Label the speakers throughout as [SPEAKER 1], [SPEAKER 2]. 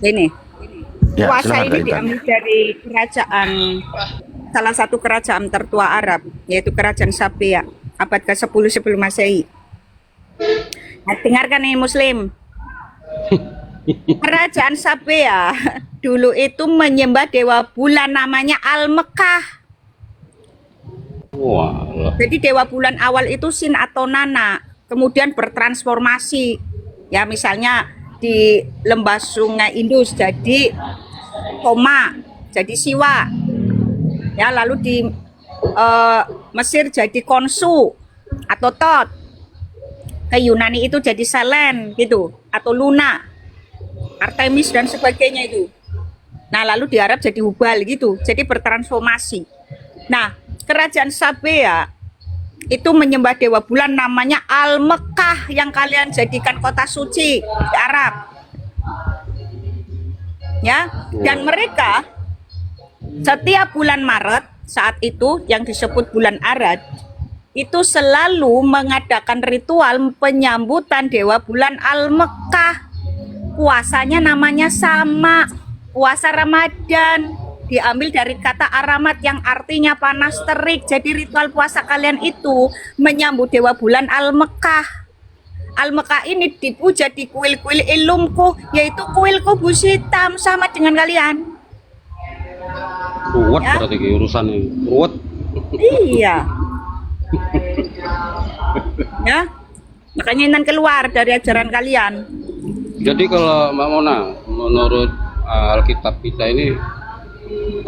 [SPEAKER 1] Ini
[SPEAKER 2] Ya,
[SPEAKER 1] puasa
[SPEAKER 2] silakan
[SPEAKER 1] ini
[SPEAKER 2] Kak Intan.
[SPEAKER 1] diambil dari kerajaan, salah satu kerajaan tertua Arab, yaitu kerajaan Sabia, abad ke-10 sebelum Masehi. Nah, dengarkan nih Muslim, kerajaan Sabia dulu itu menyembah dewa bulan namanya Al-Mekah.
[SPEAKER 3] Wah,
[SPEAKER 1] Jadi dewa bulan awal itu Sin atau Nana, kemudian bertransformasi. Ya misalnya di lembah Sungai Indus jadi Homa, jadi Siwa. Ya lalu di Mesir jadi Konsu atau Tot. Ke Yunani itu jadi Selen gitu atau Luna, Artemis dan sebagainya itu. Nah lalu di Arab jadi Hubal gitu, jadi bertransformasi. Nah kerajaan Sabea itu menyembah dewa bulan namanya Al-Mekah yang kalian jadikan kota suci di Arab. Ya, dan mereka setiap bulan Maret saat itu yang disebut bulan Arad itu selalu mengadakan ritual penyambutan dewa bulan Al-Mekah. Puasanya namanya sama, puasa Ramadan. Diambil dari kata Aramat yang artinya panas terik. Jadi ritual puasa kalian itu menyambut dewa bulan Al-Mekah. Al-Mekah ini dipuja di kuil-kuil ilumku, yaitu kuil kubus hitam sama dengan kalian.
[SPEAKER 3] ruwet
[SPEAKER 1] Ya,
[SPEAKER 3] berarti kayak urusan ini. Ruwet.
[SPEAKER 1] iya. Ya, makanya Intan keluar dari ajaran kalian.
[SPEAKER 3] Jadi kalau Mbak Mona, menurut Alkitab kita ini,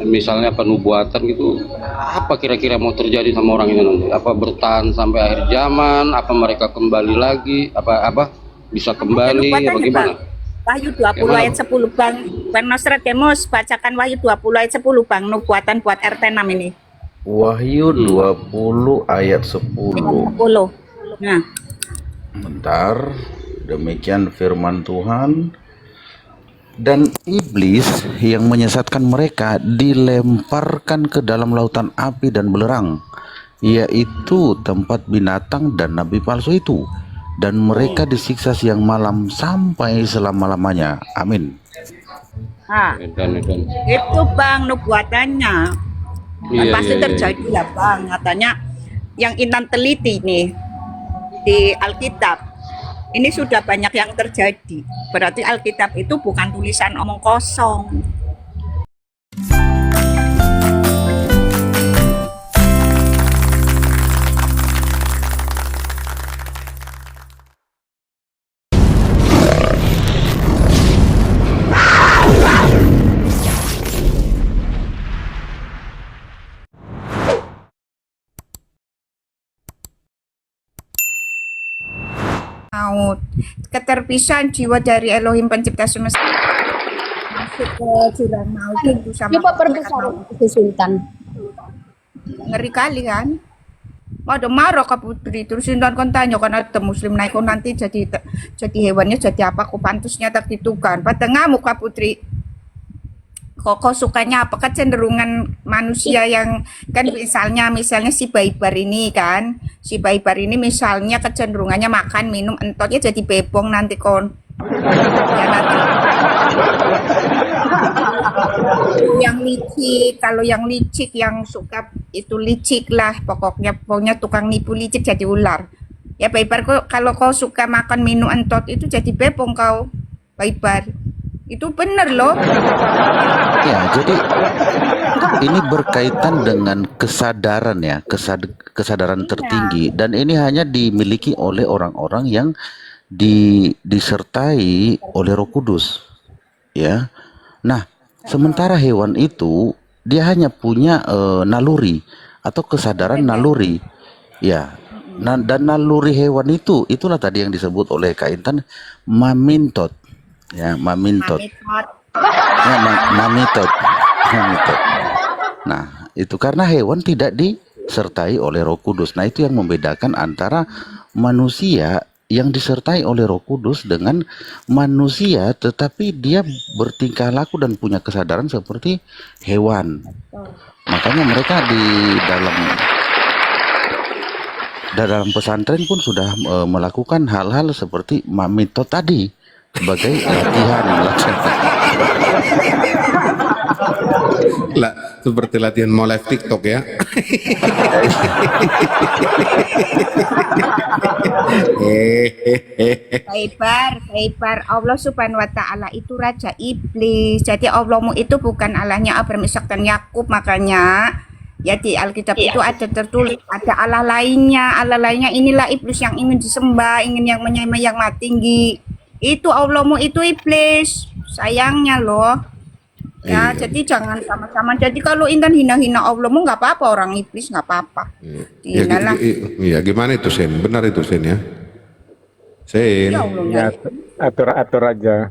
[SPEAKER 3] misalnya penubuatan gitu, apa kira-kira mau terjadi sama orang ini nanti? Apa bertahan sampai akhir zaman? Apa mereka kembali lagi? Apa bisa kembali? Apa
[SPEAKER 1] Penubuatannya,
[SPEAKER 3] gimana?
[SPEAKER 1] Bang. Wahyu 20
[SPEAKER 3] Gimana?
[SPEAKER 1] ayat 10, Bang. Bang Nostradamus, bacakan Wahyu 20 ayat 10, Bang. Nubuatan buat RT 6 ini.
[SPEAKER 2] Wahyu 20 ayat 10.
[SPEAKER 1] 10. Nah,
[SPEAKER 2] Bentar. Demikian firman Tuhan. Dan iblis yang menyesatkan mereka dilemparkan ke dalam lautan api dan belerang, yaitu tempat binatang dan nabi palsu itu, dan mereka disiksa siang malam sampai selama-lamanya. Amin.
[SPEAKER 1] nah,
[SPEAKER 3] Dan
[SPEAKER 1] itu Bang nubuatannya. Dan
[SPEAKER 3] iya,
[SPEAKER 1] pasti
[SPEAKER 3] iya, iya.
[SPEAKER 1] terjadi ya Bang. Katanya yang Intan teliti nih di Alkitab. Ini sudah banyak yang terjadi. Berarti Alkitab itu bukan tulisan omong kosong. Mau keterpisahan jiwa dari Elohim pencipta semesta masuk ke jurang maut itu sama
[SPEAKER 4] Coba perbesar itu Sultan.
[SPEAKER 1] ngeri kali kan. Ada marah ke putri terus Intan kon tanya kan ada muslim naik kon nanti jadi hewannya jadi apa kok pantusnya tak gitu kan pada ngamuk ke putri kok sukanya apa kecenderungan manusia yang kan misalnya si Baibar ini kan si Baibar ini misalnya kecenderungannya makan minum entotnya jadi bebong nanti kon ya nanti kalau yang licik yang suka itu licik lah pokoknya tukang nipu licik jadi ular ya Baibar kalau kau suka makan minum entot itu jadi bebong kau Baibar itu bener loh.
[SPEAKER 2] Ya, jadi ini berkaitan dengan kesadaran ya, kesadaran tertinggi, dan ini hanya dimiliki oleh orang-orang yang disertai oleh Roh Kudus, ya. Nah, sementara hewan itu dia hanya punya naluri atau kesadaran naluri, ya. Nah, dan naluri hewan itu itulah tadi yang disebut oleh Kak Intan mamintot, ya, mamintot. Ya, mamitot. Mamitot. Nah, itu karena hewan tidak disertai oleh Roh Kudus. Nah, itu yang membedakan antara manusia yang disertai oleh Roh Kudus dengan manusia tetapi dia bertingkah laku dan punya kesadaran seperti hewan. Makanya mereka di dalam pesantren pun sudah melakukan hal-hal seperti mamitot tadi sebagai latihan.
[SPEAKER 5] seperti latihan mau live TikTok ya.
[SPEAKER 1] Baibar. Allah Subhanahu wa taala itu raja iblis. Jadi Allahmu itu bukan Allahnya Abraham, Ishak dan Yakub, makanya ya di Alkitab itu ada tertulis ada Allah lainnya. Allah lainnya inilah iblis yang ingin disembah, ingin yang menyembah yang maha tinggi. Itu Allahmu itu iblis. Sayangnya loh. Ya,
[SPEAKER 5] Iya.
[SPEAKER 1] jadi jangan sama-sama. Jadi kalau Intan hina-hina Allahmu nggak apa-apa, orang iblis nggak apa-apa.
[SPEAKER 5] Ya,
[SPEAKER 1] Dihinalah.
[SPEAKER 5] iya, gimana itu Sen? Benar itu Sen ya? Sen,
[SPEAKER 1] Ya Allahnya.
[SPEAKER 6] Ya, atur aja.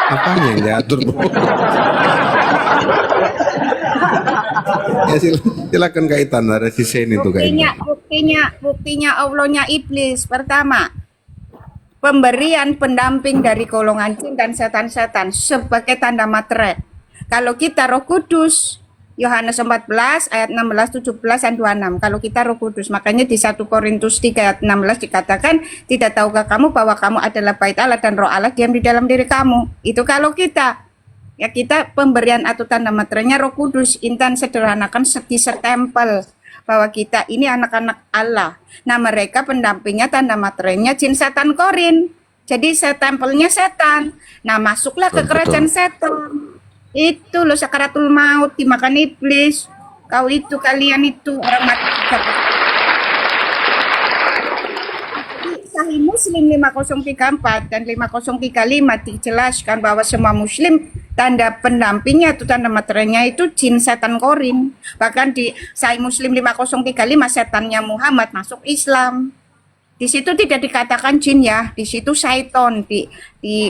[SPEAKER 5] apanya yang diatur bro? Ya silakan kaitan ada si Sen itu kayaknya.
[SPEAKER 1] Buktinya Allahnya iblis. Pertama, pemberian pendamping dari golongan jin dan setan-setan sebagai tanda materai. Kalau kita Roh Kudus, Yohanes 14 ayat 16, 17 dan 26. Kalau kita Roh Kudus, makanya di 1 Korintus 3 ayat 16 dikatakan, tidak tahukah kamu bahwa kamu adalah bait Allah dan Roh Allah diam di dalam diri kamu. Itu kalau kita. Ya kita pemberian atau tanda materainya Roh Kudus. Intan sederhanakan di setempel bahwa kita ini anak-anak Allah. Nah mereka pendampingnya tanda materainya jin setan korin. Jadi setempelnya setan. Nah masuklah ke
[SPEAKER 2] Betul,
[SPEAKER 1] kerajaan
[SPEAKER 2] betul.
[SPEAKER 1] setan. Itu loh sakaratul maut dimakan iblis. Kalian itu orang mati. Sahih Muslim 5034 dan 5035 dijelaskan bahwa semua muslim tanda pendampingnya atau tanda materainya itu jin setan korin. Bahkan di Sahih Muslim 5035 setannya Muhammad masuk Islam. Di situ tidak dikatakan jin ya, di situ syaiton, di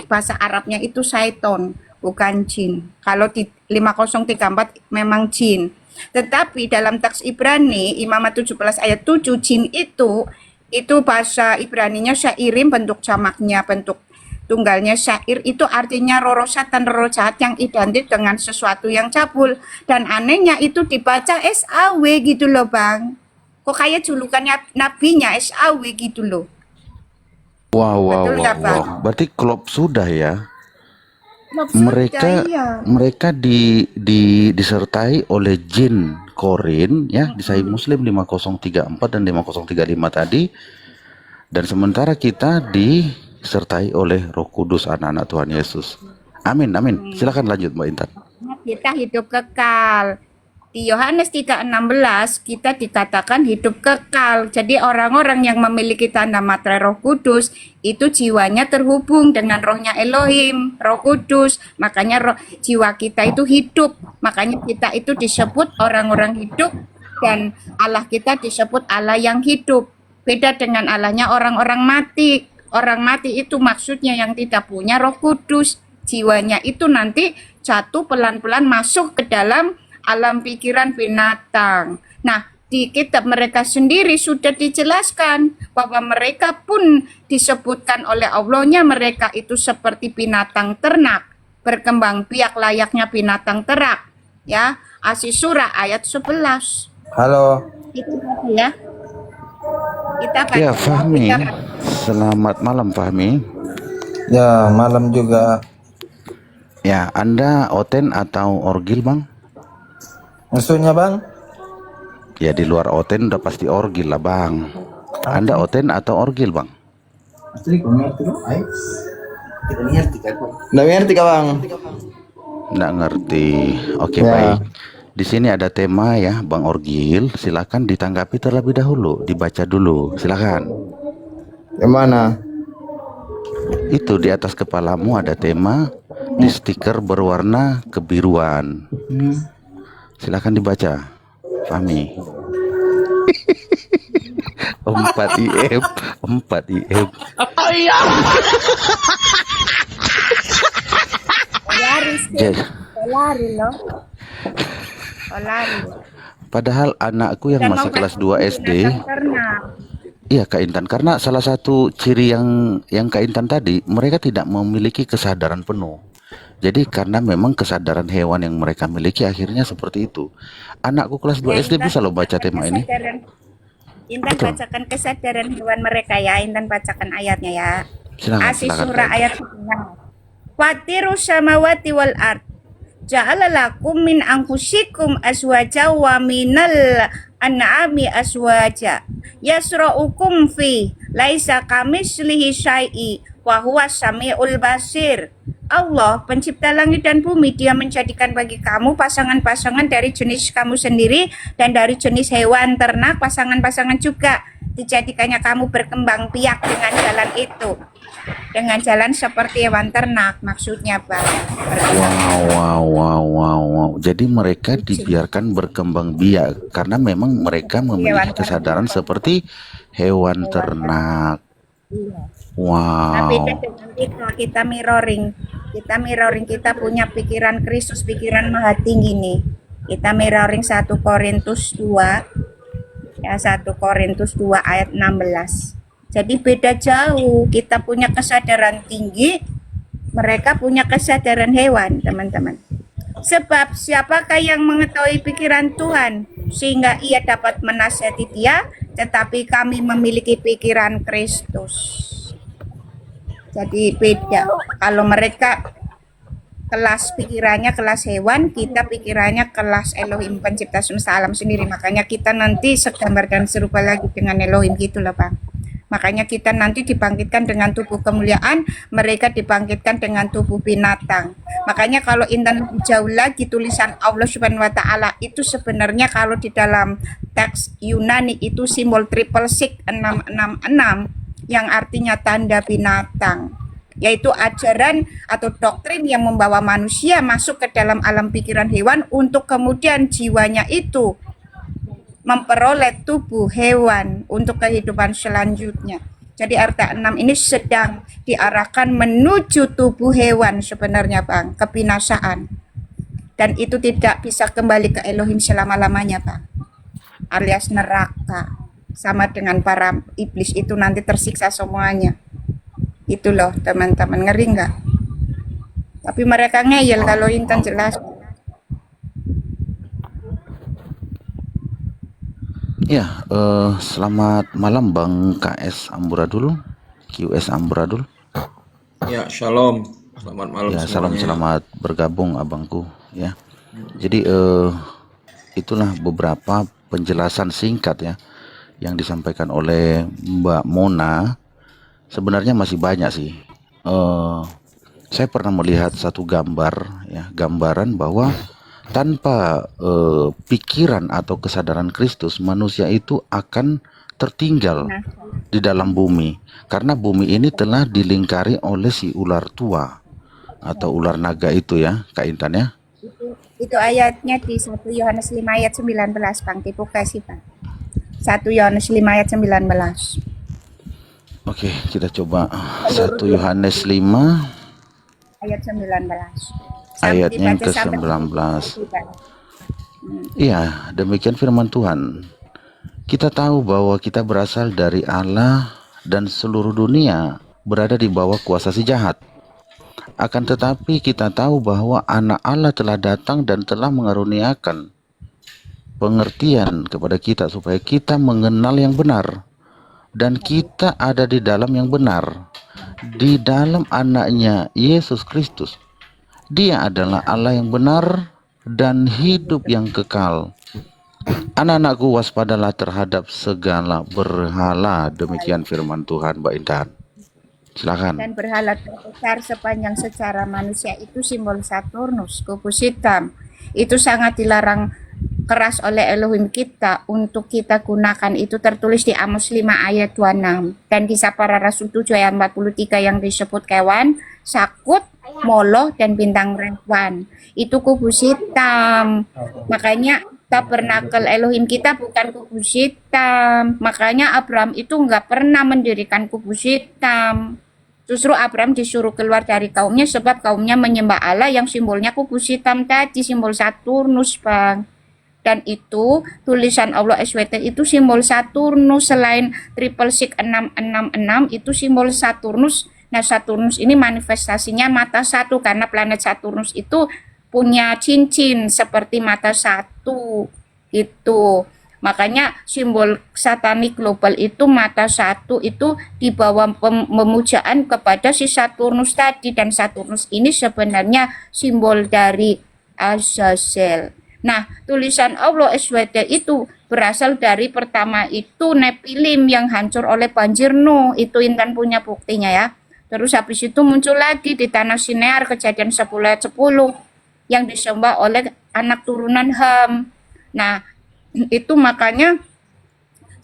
[SPEAKER 1] bahasa Arabnya itu syaiton, bukan jin. Kalau di 5034 memang jin. Tetapi dalam teks Ibrani Imamat 17 ayat 7 jin itu bahasa Ibraninya syairim, bentuk jamaknya, bentuk tunggalnya syair, itu artinya roro setan, roro jahat yang identik dengan sesuatu yang cabul. Dan anehnya itu dibaca SAW gitu loh Bang. Kok kayak julukannya nabinya SAW gitu loh.
[SPEAKER 2] Wow.
[SPEAKER 1] Betul nggak, Bang?
[SPEAKER 2] Berarti klop sudah ya.
[SPEAKER 1] Maksudnya, iya.
[SPEAKER 2] Mereka disertai oleh jin korin ya di Sahih Muslim 5034 dan 5035 tadi, dan sementara kita disertai oleh Roh Kudus anak-anak Tuhan Yesus. Amin. Silakan lanjut Mbak Intan.
[SPEAKER 1] Kita hidup kekal. Di Yohanes 3:16 kita dikatakan hidup kekal. Jadi orang-orang yang memiliki tanda materai Roh Kudus itu jiwanya terhubung dengan rohnya Elohim, Roh Kudus. Makanya jiwa kita itu hidup. Makanya kita itu disebut orang-orang hidup dan Allah kita disebut Allah yang hidup. Beda dengan Allahnya orang-orang mati. Orang mati itu maksudnya yang tidak punya Roh Kudus. Jiwanya itu nanti jatuh pelan-pelan masuk ke dalam alam pikiran binatang. Nah, di kitab mereka sendiri sudah dijelaskan bahwa mereka pun disebutkan oleh Allahnya mereka itu seperti binatang ternak, berkembang biak layaknya binatang ternak. Ya, Asy-Syura ayat 11.
[SPEAKER 7] Halo.
[SPEAKER 1] Itu tadi ya. Kita baca.
[SPEAKER 2] Ya Fahmi,
[SPEAKER 1] Kita-
[SPEAKER 2] selamat malam Fahmi.
[SPEAKER 7] Ya, malam juga.
[SPEAKER 2] Ya, Anda oten atau orgil Bang?
[SPEAKER 7] Maksudnya Bang?
[SPEAKER 2] Ya di luar oten udah pasti orgil lah Bang. Anda oten atau orgil Bang?
[SPEAKER 7] Nggak ngerti Kak Bang.
[SPEAKER 2] Nggak ngerti. Oke,
[SPEAKER 7] Ya.
[SPEAKER 2] baik. Di sini ada tema ya Bang Orgil. Silakan ditanggapi terlebih dahulu, dibaca dulu. Silakan.
[SPEAKER 7] Yang mana?
[SPEAKER 2] Itu di atas kepalamu ada tema di stiker berwarna kebiruan. Silakan dibaca. Fahmi. 4 IM, 4 IM.
[SPEAKER 1] Polaris,
[SPEAKER 2] Jadi,
[SPEAKER 1] Polaris loh. Polaris.
[SPEAKER 2] padahal anakku yang
[SPEAKER 1] Dan
[SPEAKER 2] masih
[SPEAKER 1] mau
[SPEAKER 2] kelas
[SPEAKER 1] kasih
[SPEAKER 2] 2 SD,
[SPEAKER 1] binatang ternak.
[SPEAKER 2] iya Kak Intan, karena salah satu ciri yang Kak Intan tadi, mereka tidak memiliki kesadaran penuh. Jadi karena memang kesadaran hewan yang mereka miliki akhirnya seperti itu. Anakku kelas 2 SD bisa loh baca tema ini.
[SPEAKER 1] Intan
[SPEAKER 2] Betul.
[SPEAKER 1] bacakan kesadaran hewan mereka ya. Intan bacakan ayatnya ya.
[SPEAKER 2] Silakan,
[SPEAKER 1] Asy
[SPEAKER 2] silakan.
[SPEAKER 1] Surah
[SPEAKER 2] Kak Intan.
[SPEAKER 1] ayat 9. Fatiru samawati wal ard. Ja'ala lakum min anfusikum azwaja wa minal an'ami azwaja yasra'ukum fi laisa kamislihi syai'i wa huwa samiul basir. Allah pencipta langit dan bumi, dia menjadikan bagi kamu pasangan-pasangan dari jenis kamu sendiri dan dari jenis hewan ternak, pasangan-pasangan juga. Dijadikannya kamu berkembang biak dengan jalan itu, dengan jalan seperti hewan ternak, maksudnya Pak.
[SPEAKER 2] Wow. Jadi mereka dibiarkan berkembang biak karena memang mereka memiliki kesadaran seperti hewan ternak.
[SPEAKER 1] Nah, beda
[SPEAKER 2] Wow.
[SPEAKER 1] dengan kita mirroring. Kita punya pikiran Kristus, pikiran Maha Tinggi nih. Kita mirroring 1 Korintus 2, ya 1 Korintus 2 ayat 16. Jadi beda jauh. Kita punya kesadaran tinggi, mereka punya kesadaran hewan, teman-teman. Sebab siapakah yang mengetahui pikiran Tuhan sehingga ia dapat menasihati dia, tetapi kami memiliki pikiran Kristus. Jadi beda. Kalau mereka kelas pikirannya kelas hewan, kita pikirannya kelas Elohim pencipta semesta alam sendiri. Makanya kita nanti segambar dan serupa lagi dengan Elohim gitu loh Bang. Makanya kita nanti dibangkitkan dengan tubuh kemuliaan, mereka dibangkitkan dengan tubuh binatang. Makanya kalau Intan lebih jauh lagi, tulisan Allah Subhanahu wa Ta'ala itu sebenarnya kalau di dalam teks Yunani itu simbol 666 yang artinya tanda binatang, yaitu ajaran atau doktrin yang membawa manusia masuk ke dalam alam pikiran hewan untuk kemudian jiwanya itu memperoleh tubuh hewan untuk kehidupan selanjutnya. Jadi arta 6 ini sedang diarahkan menuju tubuh hewan sebenarnya Bang, kebinasaan. Dan itu tidak bisa kembali ke Elohim selama-lamanya Bang, alias neraka. Sama dengan para iblis itu nanti tersiksa semuanya. Itu loh teman-teman, ngeri nggak? Tapi mereka ngeyel kalau Intan jelas.
[SPEAKER 2] Ya, selamat malam Bang KS Amburadul, QS Amburadul.
[SPEAKER 7] Ya, shalom. Selamat malam
[SPEAKER 2] Ya,
[SPEAKER 7] semuanya.
[SPEAKER 2] selamat bergabung abangku. Ya, jadi itulah beberapa penjelasan singkat ya yang disampaikan oleh Mbak Mona. Sebenarnya masih banyak sih. Saya pernah melihat satu gambar, ya, gambaran bahwa tanpa pikiran atau kesadaran Kristus, manusia itu akan tertinggal di dalam bumi, karena bumi ini telah dilingkari oleh si ular tua atau ular naga itu ya, Kak Intan ya.
[SPEAKER 1] Itu ayatnya di 1 Yohanes 5 ayat 19 Bang, dibuka sih Bang. 1 Yohanes 5 ayat 19.
[SPEAKER 2] Oke, kita coba 1 Yohanes 5
[SPEAKER 1] Ayat 19.
[SPEAKER 2] ayatnya yang
[SPEAKER 1] Dibaca sampai
[SPEAKER 2] ke-19.
[SPEAKER 1] Bang.
[SPEAKER 2] Iya, demikian firman Tuhan. Kita tahu bahwa kita berasal dari Allah dan seluruh dunia berada di bawah kuasa si jahat. Akan tetapi kita tahu bahwa anak Allah telah datang dan telah mengaruniakan pengertian kepada kita supaya kita mengenal yang benar. Dan kita ada di dalam yang benar, di dalam anaknya Yesus Kristus. Dia adalah Allah yang benar dan hidup yang kekal. Anak-anakku, waspadalah terhadap segala berhala. Demikian firman Tuhan, Mbak Intan. Silakan.
[SPEAKER 1] Dan berhala terbesar sepanjang sejarah manusia itu simbol Saturnus, kubus hitam. Itu sangat dilarang keras oleh Elohim kita untuk kita gunakan. Itu tertulis di Amos 5 ayat 26 dan Kisah Para Rasul 7 ayat 43 yang disebut kewan, sakut, moloh, dan bintang rewan. Itu kubus hitam. Makanya tabernakel Elohim kita bukan kubus hitam. Makanya Abraham itu nggak pernah mendirikan kubus hitam. Justru Abraham disuruh keluar dari kaumnya sebab kaumnya menyembah Allah yang simbolnya kubus hitam tadi, simbol Saturnus Bang. Dan itu tulisan Allah SWT itu simbol Saturnus. Selain 666 itu simbol Saturnus. Nah Saturnus ini manifestasinya mata satu, karena planet Saturnus itu punya cincin seperti mata satu gitu. Makanya simbol satanik global itu mata satu, itu dibawa pemujaan kepada si Saturnus tadi. Dan Saturnus ini sebenarnya simbol dari Azazel. Nah, tulisan Allah SWT itu berasal dari pertama itu Nepilim yang hancur oleh banjir Nuh. Itu Intan punya buktinya ya. Terus habis itu muncul lagi di tanah Sinear kejadian 10 ayat 10 yang disembah oleh anak turunan Ham. Nah, itu makanya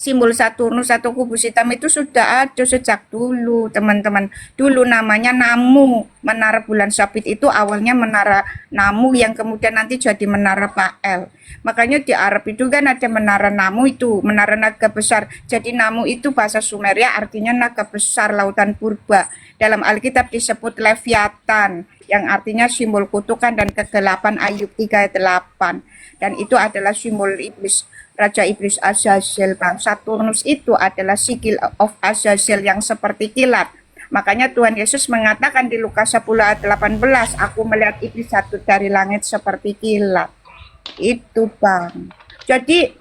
[SPEAKER 1] simbol Saturnus atau kubus hitam itu sudah ada sejak dulu, teman-teman. Dulu namanya Namu. Menara bulan sabit itu awalnya menara Namu yang kemudian nanti jadi menara Pael. Makanya di Arab itu kan ada menara Namu itu, menara naga besar. Jadi Namu itu bahasa Sumeria artinya naga besar, lautan purba. Dalam Alkitab disebut Leviathan, yang artinya simbol kutukan dan kegelapan Ayub 3 ayat 8. Dan itu adalah simbol iblis, Raja Iblis Azazel, Bang. Saturnus itu adalah sigil of Azazel yang seperti kilat. Makanya Tuhan Yesus mengatakan di Lukas 10 ayat 18, aku melihat iblis jatuh dari langit seperti kilat. Itu, Bang. Jadi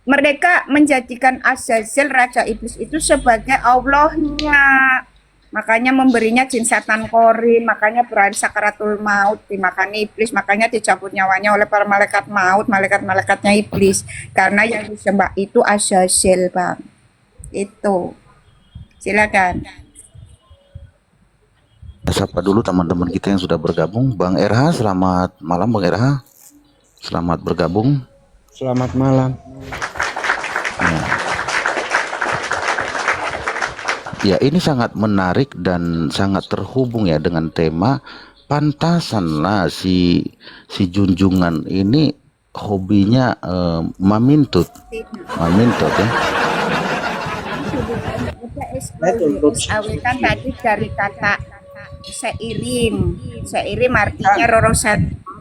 [SPEAKER 1] mereka menjadikan Azazel, Raja Iblis itu sebagai Allahnya. Makanya memberinya jin setan korin, makanya berakhir sakaratul maut, dimakan iblis, makanya dicabut nyawanya oleh para malaikat maut, malaikat-malaikatnya iblis. Karena yang disembah itu Azazel, Bang. Itu. Silakan.
[SPEAKER 2] Sapa dulu teman-teman kita yang sudah bergabung. Bang RH, selamat malam Bang RH. Selamat bergabung.
[SPEAKER 6] Selamat malam.
[SPEAKER 2] Ya, ini sangat menarik dan sangat terhubung ya dengan tema pantasanlah si junjungan ini hobinya mamintut ya.
[SPEAKER 1] SAW kan tadi dari kata seirim. Seirim artinya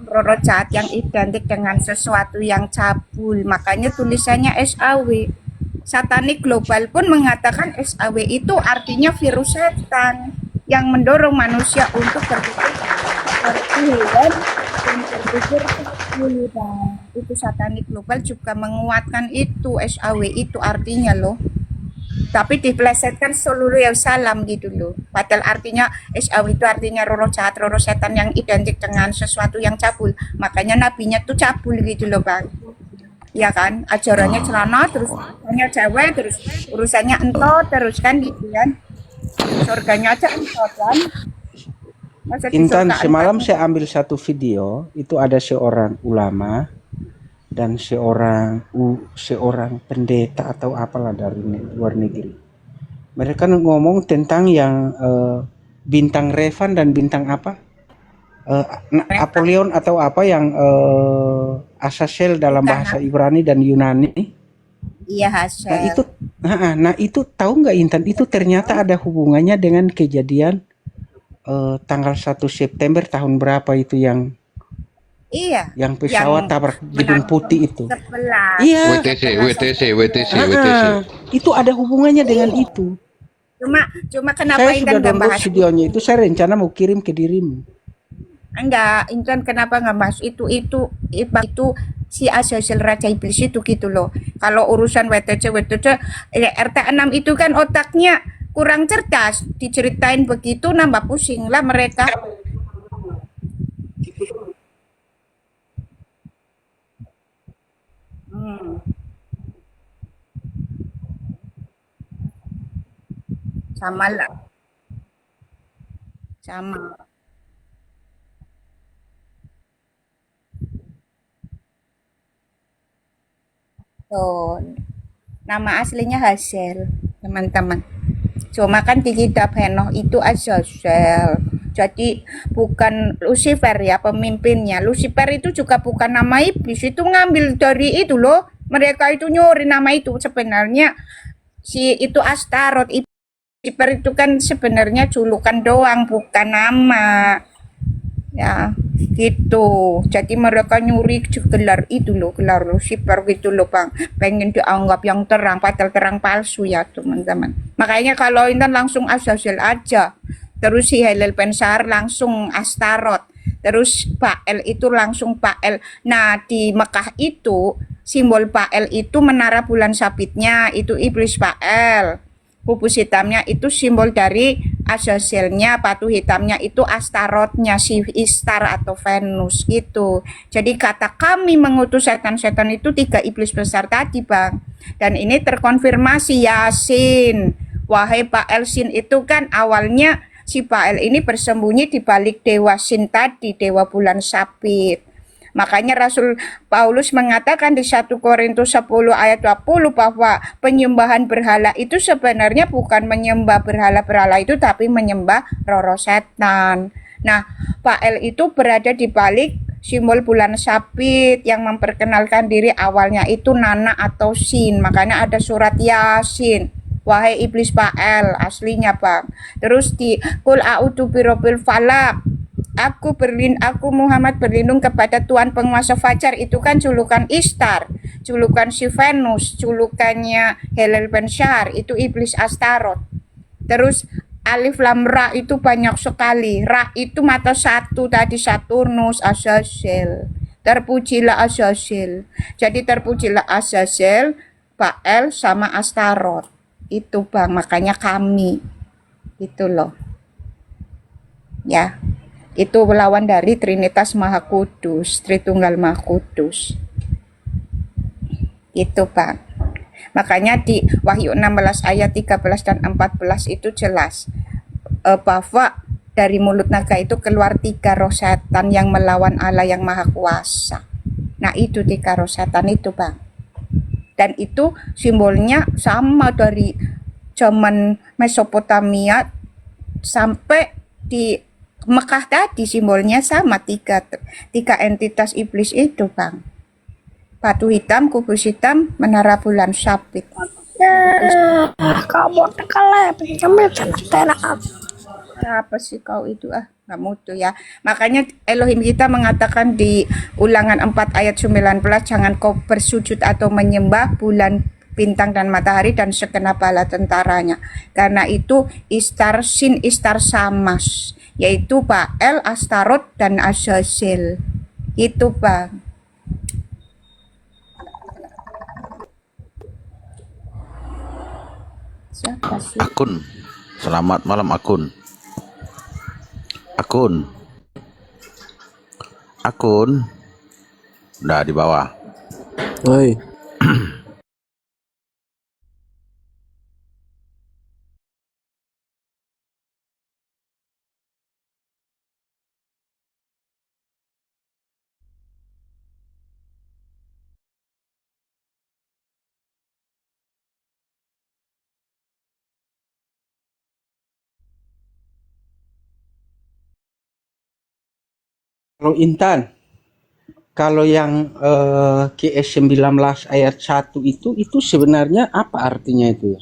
[SPEAKER 1] rorocat yang identik dengan sesuatu yang cabul. Makanya tulisannya SAW. Satanik global pun mengatakan SAW itu artinya virus setan yang mendorong manusia untuk berpikir seperti hewan dan berpikir cabul. Itu satanik global juga menguatkan itu SAW itu artinya loh. Tapi dipelesetkan seluruh yang salam gitu loh. Padahal artinya SAW itu artinya roro jahat, roro setan yang identik dengan sesuatu yang cabul. Makanya nabinya tuh cabul gitu loh, Bang. Ya kan, ajarannya celana, terus urusannya cewek, terus urusannya entot, terus kan gitu kan. Surganya aja entot kan. Masa di
[SPEAKER 8] Intan,
[SPEAKER 1] surga
[SPEAKER 8] semalam
[SPEAKER 1] entot?
[SPEAKER 8] saya ambil satu video, itu ada seorang ulama dan seorang pendeta atau apalah dari luar negeri. Mereka ngomong tentang yang bintang Revan dan bintang apa? Apollyon atau apa yang Azazel dalam bahasa Ibrani dan Yunani.
[SPEAKER 1] Iya, hasil.
[SPEAKER 8] Nah itu tahu nggak Intan? Itu ternyata ada hubungannya dengan kejadian tanggal 1 September tahun berapa itu yang
[SPEAKER 1] Iya.
[SPEAKER 8] yang pesawat tabrak gedung putih itu.
[SPEAKER 1] Sebelah.
[SPEAKER 8] Iya.
[SPEAKER 3] WTC.
[SPEAKER 8] Itu ada hubungannya dengan itu.
[SPEAKER 1] Cuma kenapa
[SPEAKER 8] Saya
[SPEAKER 1] Intan
[SPEAKER 8] sudah
[SPEAKER 1] nggak
[SPEAKER 8] download
[SPEAKER 1] bahas
[SPEAKER 8] videonya itu. Saya rencana mau kirim ke dirimu.
[SPEAKER 1] enggak, Intan kenapa nggak bahas itu si Azazel Raja Iblis itu gitu loh. Kalau urusan WTC RT6 itu kan otaknya kurang cerdas, diceritain begitu nambah pusing lah mereka. Sama lah, sama. Tuh, nama aslinya Hazel, teman-teman. Cuma kan di kitab Henoh itu Azazel. Jadi bukan Lucifer ya pemimpinnya. Lucifer itu juga bukan nama iblis, itu ngambil dari itu loh. Mereka itu nyuri nama itu sebenarnya si itu Astaroth. Lucifer itu kan sebenarnya julukan doang, bukan nama. Ya, gitu. Jadi mereka nyuri gelar itu loh, gelar Lucifer gitu loh, Bang. Pengen dianggap yang terang, padahal terang palsu ya, teman-teman. Makanya kalau Intan langsung Azazel aja. Terus si Helel Pensar langsung Astaroth. Terus Pael itu langsung Pael. Nah, di Mekah itu simbol Pael itu menara bulan sabitnya, itu iblis Pael. Pupus hitamnya itu simbol dari Azazelnya, batu hitamnya itu Astarotnya, si Istar atau Venus gitu. Jadi kata kami mengutus setan-setan itu 3 iblis besar tadi Bang. Dan ini terkonfirmasi Yasin. Wahai Pak Elsin itu kan awalnya si Pak El ini bersembunyi di balik dewa Sin tadi, dewa bulan sabit. Makanya Rasul Paulus mengatakan di 1 Korintus 10 ayat 20 bahwa penyembahan berhala itu sebenarnya bukan menyembah berhala-berhala itu, tapi menyembah roh-roh setan. Nah, Pak El itu berada di balik simbol bulan sabit yang memperkenalkan diri awalnya itu Nana atau Sin. Makanya ada surat Yasin. Wahai iblis Pak El, aslinya Bang. Terus di Qul a'udzu birabbil falaq. Aku Muhammad berlindung kepada Tuhan penguasa fajar, itu kan julukan Istar, julukan si Venus, julukannya Helel Bensyar, itu iblis Astaroth. Terus Alif Lam Ra itu banyak sekali. Ra itu mata satu tadi Saturnus, Azazel. Terpujilah Azazel. Jadi terpujilah Azazel, Pak El sama Astaroth. Itu Bang, makanya kami. Itu loh. Ya. Itu lawan dari Trinitas Maha Kudus, Tritunggal Maha Kudus. Itu Bang. Makanya di Wahyu 16 ayat 13 dan 14 itu jelas bahwa dari mulut naga itu keluar 3 roh setan yang melawan Allah yang Maha Kuasa. Nah itu 3 roh setan itu Bang. Dan itu simbolnya sama dari zaman Mesopotamia sampai di Mekah tadi, simbolnya sama, 3 entitas iblis itu Bang. Batu hitam, kubus hitam, menara bulan sabit.
[SPEAKER 4] Kamu terkalep, kami tenak.
[SPEAKER 1] Apa sih kau itu nggak mutu ya. Makanya Elohim kita mengatakan di Ulangan 4 ayat 19, jangan kau bersujud atau menyembah bulan, bintang dan matahari dan segenap bala tentaranya. Karena itu Istar Sin, Istar Samas, yaitu Pak El, Astaroth dan Azazel. Itu Bang. Siapa sih?
[SPEAKER 2] Akun. Selamat malam Akun. Akun. Akun. Udah di bawah.
[SPEAKER 7] Oi.
[SPEAKER 8] Kalau Intan, kalau yang QS 19 ayat 1 itu sebenarnya apa artinya itu?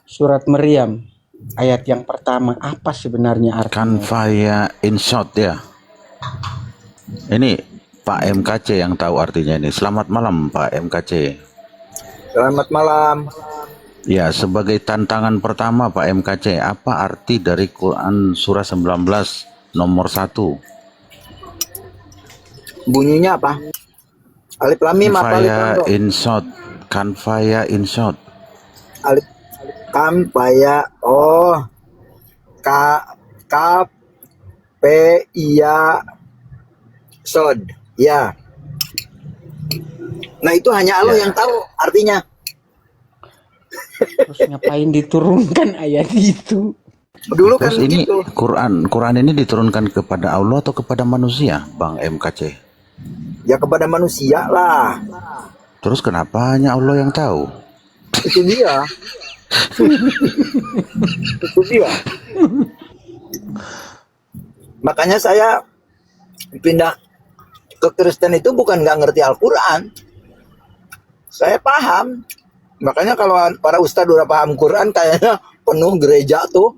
[SPEAKER 8] Surat Maryam ayat yang pertama, apa sebenarnya artinya?
[SPEAKER 2] Kanvaya in short ya. Ini Pak MKC yang tahu artinya ini. Selamat malam Pak MKC.
[SPEAKER 9] Selamat malam.
[SPEAKER 2] Ya, sebagai tantangan pertama Pak MKC, apa arti dari Quran surah 19 nomor 1?
[SPEAKER 9] Bunyinya apa? Alif lam mim apa alif lam
[SPEAKER 2] Kanvaya
[SPEAKER 9] ro?
[SPEAKER 2] in short. Kanvaya in short.
[SPEAKER 9] Alif kampaya ka p iya sod. Ya. Nah, itu hanya Allah yang tahu artinya.
[SPEAKER 8] Terus ngapain diturunkan ayat itu?
[SPEAKER 9] Dulu kan
[SPEAKER 2] Terus ini
[SPEAKER 9] begitu.
[SPEAKER 2] Quran ini diturunkan kepada Allah atau kepada manusia, Bang MKC?
[SPEAKER 9] Ya kepada manusia lah.
[SPEAKER 2] Terus kenapa hanya Allah yang tahu?
[SPEAKER 9] Itu dia. Itu dia. Makanya saya pindah ke Kristen itu bukan nggak ngerti Al-Quran. Saya paham. Makanya kalau para ustadz udah paham Quran kayaknya penuh gereja tuh.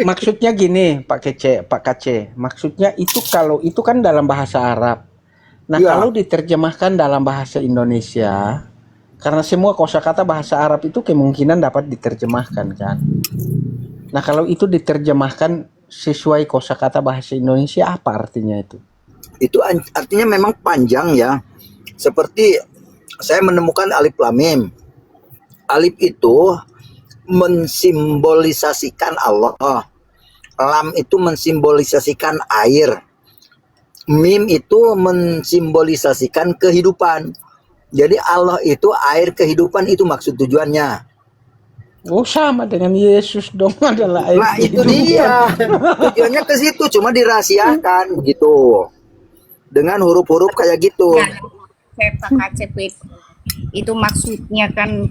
[SPEAKER 8] Maksudnya gini Pak KC, maksudnya itu kalau itu kan dalam bahasa Arab. Nah
[SPEAKER 9] Ya.
[SPEAKER 8] kalau diterjemahkan dalam bahasa Indonesia, karena semua kosakata bahasa Arab itu kemungkinan dapat diterjemahkan kan. Nah kalau itu diterjemahkan sesuai kosakata bahasa Indonesia, apa artinya itu?
[SPEAKER 9] Itu artinya memang panjang ya. Seperti saya menemukan alif lam mim. Alif itu mensimbolisasikan Allah. Lam itu mensimbolisasikan air. Mim itu mensimbolisasikan kehidupan. Jadi Allah itu air kehidupan, itu maksud tujuannya.
[SPEAKER 8] Oh, sama dengan Yesus dong adalah air
[SPEAKER 9] Nah itu
[SPEAKER 8] kehidupan.
[SPEAKER 9] dia. Tujuannya ke situ, cuma dirahasiakan gitu. Dengan huruf-huruf kayak gitu.
[SPEAKER 1] Nah, cetak KCP itu maksudnya kan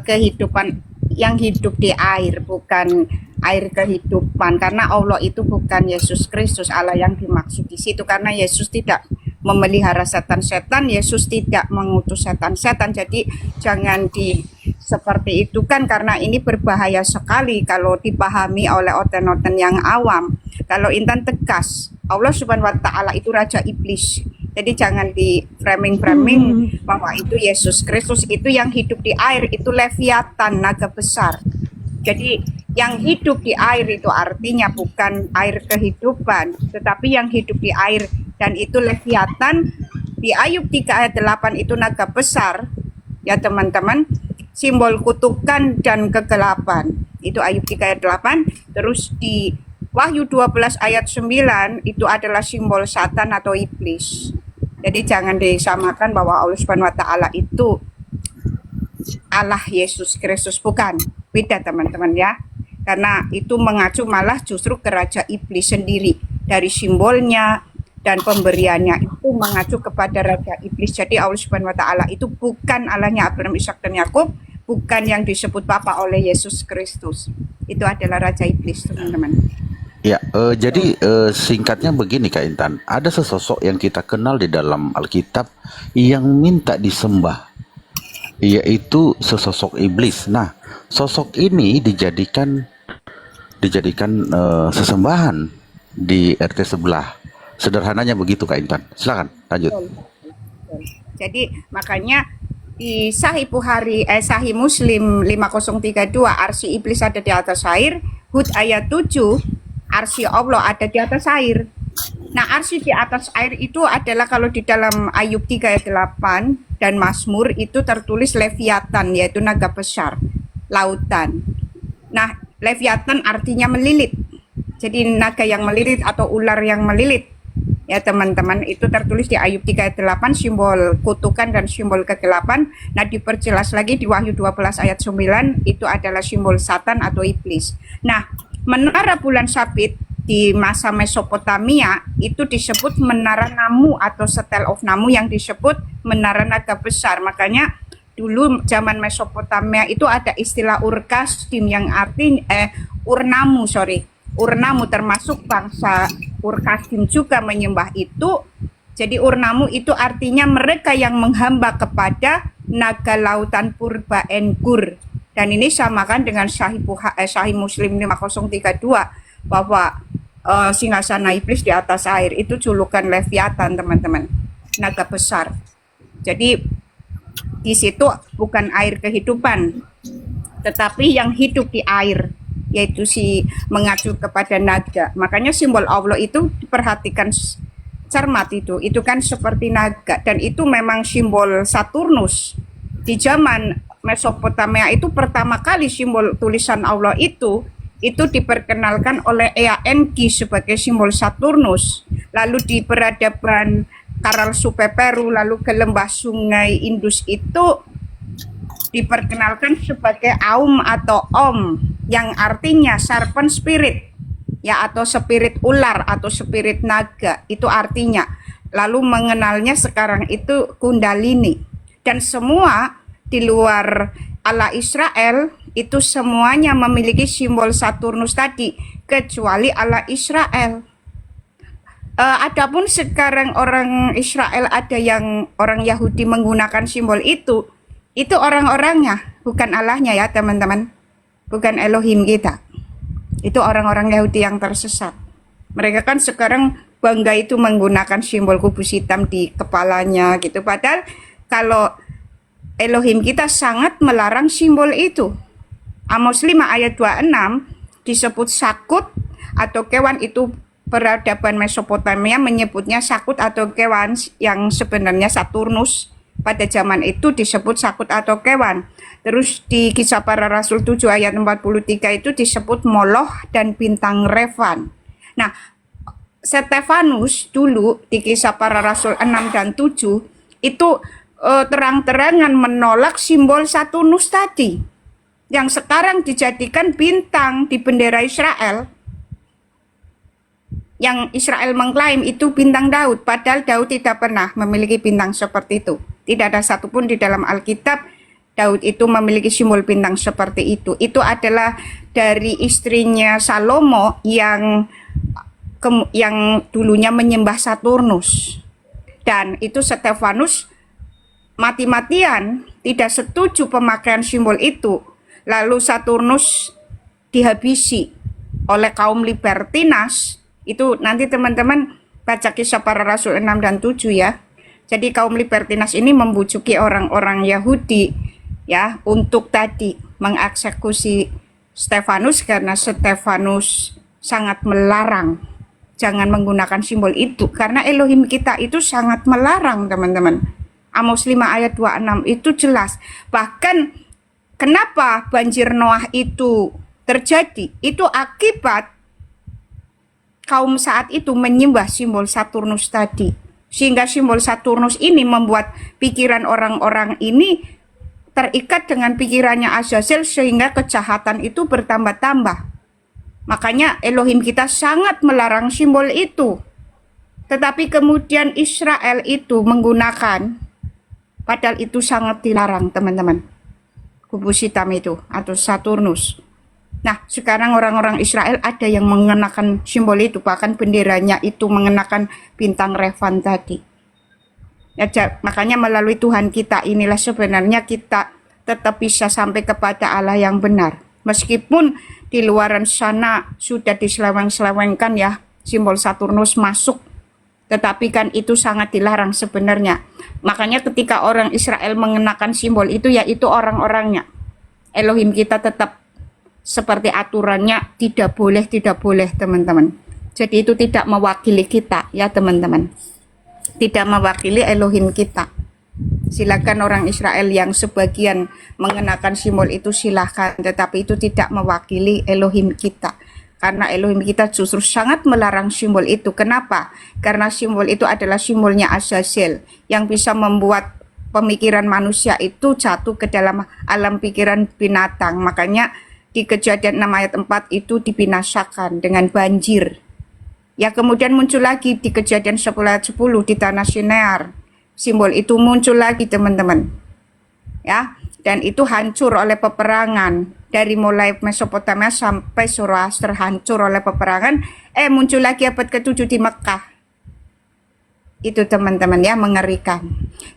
[SPEAKER 1] kehidupan yang hidup di air, bukan air kehidupan, karena Allah itu bukan Yesus Kristus Allah yang dimaksud di situ, karena Yesus tidak memelihara setan-setan, Yesus tidak mengutus setan-setan. Jadi jangan seperti itu kan, karena ini berbahaya sekali kalau dipahami oleh oten-oten yang awam. Kalau Intan tegas, Allah Subhanahu wa Ta'ala itu raja iblis. Jadi jangan di framing bahwa itu Yesus Kristus itu yang hidup di air, itu Leviatan, naga besar. Jadi yang hidup di air itu artinya bukan air kehidupan, tetapi yang hidup di air, dan itu Leviatan. Di Ayub 3 ayat 8 itu naga besar, ya teman-teman, simbol kutukan dan kegelapan. Itu Ayub 3 ayat 8. Terus di Wahyu 12 ayat 9 itu adalah simbol Satan atau iblis. Jadi jangan disamakan bahwa Allah Subhanahu wa Ta'ala itu Allah Yesus Kristus, bukan. Beda teman-teman ya. Karena itu mengacu malah justru ke raja iblis sendiri. Dari simbolnya dan pemberiannya itu mengacu kepada raja iblis. Jadi Allah Subhanahu wa Ta'ala itu bukan Allahnya Abraham, Ishak dan Yakub, bukan yang disebut Bapa oleh Yesus Kristus. Itu adalah raja iblis, teman-teman.
[SPEAKER 2] Ya, jadi singkatnya begini Kak Intan, ada sesosok yang kita kenal di dalam Alkitab yang minta disembah, yaitu sesosok iblis. Nah, sosok ini dijadikan sesembahan di RT sebelah. Sederhananya begitu Kak Intan. Silakan lanjut.
[SPEAKER 1] Jadi makanya di Sahih Bukhari, Sahih Muslim 5032, arsy iblis ada di atas air. Hud ayat 7, arsy Allah ada di atas air. Nah, arsy di atas air itu adalah kalau di dalam Ayub 3 ayat 8 dan Mazmur itu tertulis Leviatan, yaitu naga besar, lautan. Nah, Leviatan artinya melilit. Jadi naga yang melilit atau ular yang melilit. Ya teman-teman, itu tertulis di Ayub 3 ayat 8, simbol kutukan dan simbol kegelapan. Nah, diperjelas lagi di Wahyu 12 ayat 9, itu adalah simbol Satan atau iblis. Nah, menara bulan sabit di masa Mesopotamia itu disebut menara Namu atau Setel of Namu, yang disebut menara naga besar. Makanya dulu zaman Mesopotamia itu ada istilah Ur-Kasdim yang Urnamu, termasuk bangsa Ur-Kasdim juga menyembah itu. Jadi Urnamu itu artinya mereka yang menghamba kepada naga lautan Purba Engur. Dan ini samakan dengan Sahih Muslim 5032 bahwa singgasana iblis di atas air itu julukan Leviatan, teman-teman, naga besar. Jadi di situ bukan air kehidupan, tetapi yang hidup di air, yaitu mengacu kepada naga. Makanya simbol Allah itu diperhatikan cermat, itu kan seperti naga, dan itu memang simbol Saturnus. Di zaman Mesopotamia itu pertama kali simbol tulisan Allah itu diperkenalkan oleh Ea Enki sebagai simbol Saturnus. Lalu di peradaban Karal Supeperu, lalu ke lembah sungai Indus itu diperkenalkan sebagai Aum atau Om, yang artinya serpent spirit, ya, atau spirit ular atau spirit naga, itu artinya. Lalu mengenalnya sekarang itu Kundalini. Dan semua di luar Allah Israel itu semuanya memiliki simbol Saturnus tadi, kecuali Allah Israel. Adapun sekarang orang Israel ada yang orang Yahudi menggunakan simbol itu orang-orangnya, bukan Allahnya ya teman-teman, bukan Elohim kita. Itu orang-orang Yahudi yang tersesat. Mereka kan sekarang bangga itu menggunakan simbol kubus hitam di kepalanya gitu. Padahal kalau Elohim kita sangat melarang simbol itu. Amos 5 ayat 26 disebut Sakut atau kewan, itu peradaban Mesopotamia menyebutnya Sakut atau kewan yang sebenarnya Saturnus. pada zaman itu disebut sakut atau kewan. Terus di Kisah Para Rasul 7 ayat 43 itu disebut Moloch dan bintang Revan. Nah, Stefanus dulu di Kisah Para Rasul 6 dan 7 itu terang-terangan menolak simbol Saturnus tadi, yang sekarang dijadikan bintang di bendera Israel. Yang Israel mengklaim itu bintang Daud, padahal Daud tidak pernah memiliki bintang seperti itu. Tidak ada satupun di dalam Alkitab Daud itu memiliki simbol bintang seperti itu. Itu adalah dari istrinya Salomo yang dulunya menyembah Saturnus. Dan itu Stefanus mati-matian tidak setuju pemakaian simbol itu. Lalu Saturnus dihabisi oleh kaum libertinas. Itu nanti teman-teman baca Kisah Para Rasul 6 dan 7 ya. Jadi kaum libertinas ini membujuki orang-orang Yahudi ya untuk tadi mengeksekusi Stefanus, karena Stefanus sangat melarang jangan menggunakan simbol itu, karena Elohim kita itu sangat melarang, teman-teman. Amos 5 ayat 26 itu jelas. Bahkan kenapa banjir Noah itu terjadi? Itu akibat kaum saat itu menyembah simbol Saturnus tadi. Sehingga simbol Saturnus ini membuat pikiran orang-orang ini terikat dengan pikirannya Azazel, sehingga kejahatan itu bertambah-tambah. Makanya Elohim kita sangat melarang simbol itu. Tetapi kemudian Israel itu menggunakan, padahal itu sangat dilarang, teman-teman. Kubus hitam itu atau Saturnus. Nah, sekarang orang-orang Israel ada yang mengenakan simbol itu, bahkan benderanya itu mengenakan bintang Revan tadi. Ya, makanya melalui Tuhan kita inilah sebenarnya kita tetap bisa sampai kepada Allah yang benar. Meskipun di luaran sana sudah diseleweng-selewengkan ya, simbol Saturnus masuk. Tetapi kan itu sangat dilarang sebenarnya. Makanya ketika orang Israel mengenakan simbol itu, yaitu orang-orangnya. Elohim kita tetap seperti aturannya, tidak boleh teman-teman. Jadi itu tidak mewakili kita ya teman-teman, tidak mewakili Elohim kita. Silakan orang Israel yang sebagian mengenakan simbol itu silahkan, tetapi itu tidak mewakili Elohim kita, karena Elohim kita justru sangat melarang simbol itu. Kenapa? Karena simbol itu adalah simbolnya Azazel yang bisa membuat pemikiran manusia itu jatuh ke dalam alam pikiran binatang. Makanya di Kejadian 6 ayat 4 itu dibinasakan dengan banjir. Ya, kemudian muncul lagi di Kejadian 10 ayat 10 di tanah Sinear. Simbol itu muncul lagi, teman-teman. Ya, dan itu hancur oleh peperangan. Dari mulai Mesopotamia sampai Zoroaster hancur oleh peperangan. Muncul lagi abad ke-7 di Mekah. Itu teman-teman ya, mengerikan.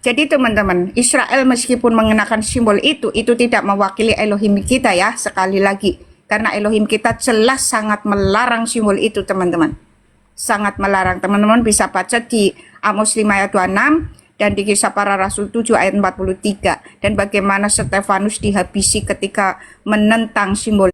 [SPEAKER 1] Jadi teman-teman, Israel meskipun mengenakan simbol itu tidak mewakili Elohim kita ya, sekali lagi. Karena Elohim kita jelas sangat melarang simbol itu, teman-teman. Sangat melarang. Teman-teman bisa baca di Amos 5 ayat 26 dan di Kisah Para Rasul 7 ayat 43. Dan bagaimana Stefanus dihabisi ketika menentang simbol.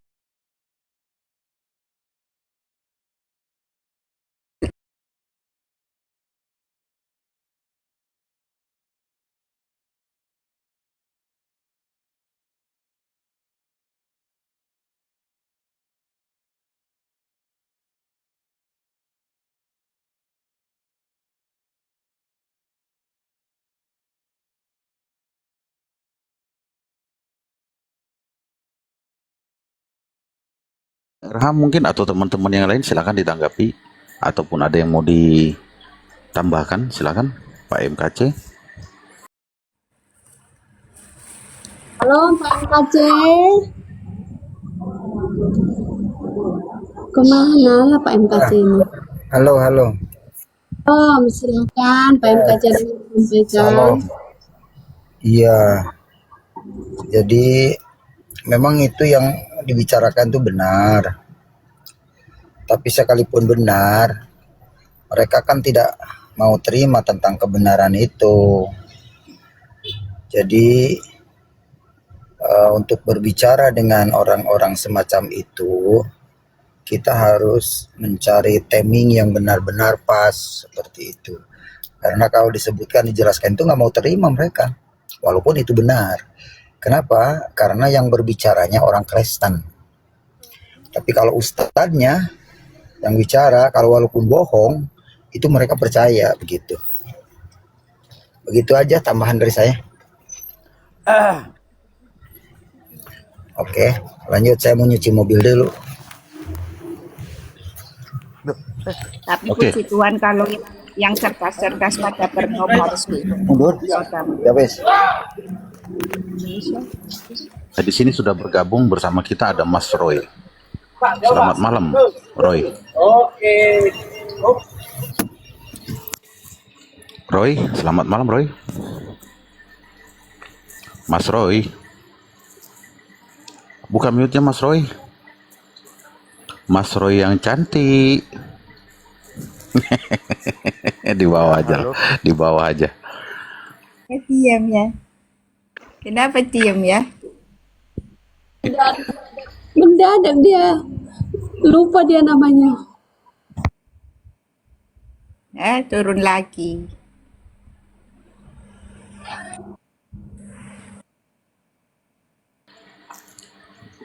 [SPEAKER 2] Raham mungkin atau teman-teman yang lain silakan ditanggapi ataupun ada yang mau ditambahkan, silakan Pak MKC.
[SPEAKER 4] Halo Pak MKC. Kemana lah Pak MKC ini?
[SPEAKER 9] Halo.
[SPEAKER 4] Silakan Pak MKC menyampaikan.
[SPEAKER 9] Salam. Iya. Jadi memang itu yang dibicarakan itu benar. Tapi sekalipun benar, mereka kan tidak mau terima tentang kebenaran itu. Jadi untuk berbicara dengan orang-orang semacam itu, kita harus mencari timing yang benar-benar pas seperti itu. Karena kalau disebutkan, dijelaskan itu nggak mau terima mereka. walaupun itu benar. Kenapa? Karena yang berbicaranya orang Kristen. Tapi kalau ustadznya yang bicara, kalau walaupun bohong, itu mereka percaya begitu. Begitu aja tambahan dari saya. Oke, lanjut, saya mau nyuci mobil dulu.
[SPEAKER 1] Tapi
[SPEAKER 2] Oke.
[SPEAKER 1] puji Tuhan kalau yang cerdas-cerdas pada bernomor
[SPEAKER 9] Mundur. Ya wes.
[SPEAKER 2] Nah, di sini sudah bergabung bersama kita ada Mas Roy. Selamat malam, Roy. Roy, selamat malam, Roy. Mas Roy. Buka mute-nya, Mas Roy. Mas Roy yang cantik. Di bawah aja, di bawah aja.
[SPEAKER 1] Diam ya. Kenapa diam ya?
[SPEAKER 4] Mendadak dia. Lupa dia namanya.
[SPEAKER 1] Turun lagi.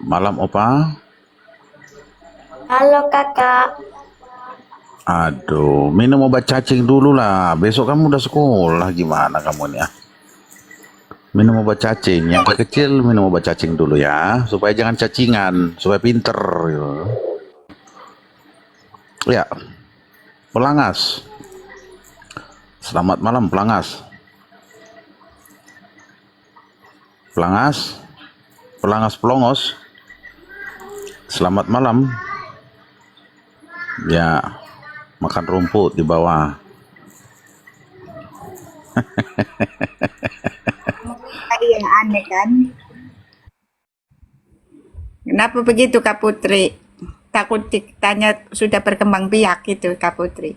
[SPEAKER 2] Malam, Opa.
[SPEAKER 10] Halo kakak.
[SPEAKER 2] Aduh, minum obat cacing dulu lah. Besok kamu udah sekolah, gimana kamu nih ya? Minum obat cacing. Yang kecil minum obat cacing dulu ya, supaya jangan cacingan, supaya pinter. Gitu. Ya, Pelangas. Selamat malam, Pelangas. Pelangas, Pelangas Pelongos. Selamat malam. Ya, makan rumput di bawah.
[SPEAKER 1] Yang aneh kan? Kenapa begitu Kak Putri? Takut ditanya sudah berkembang biak gitu Kak Putri.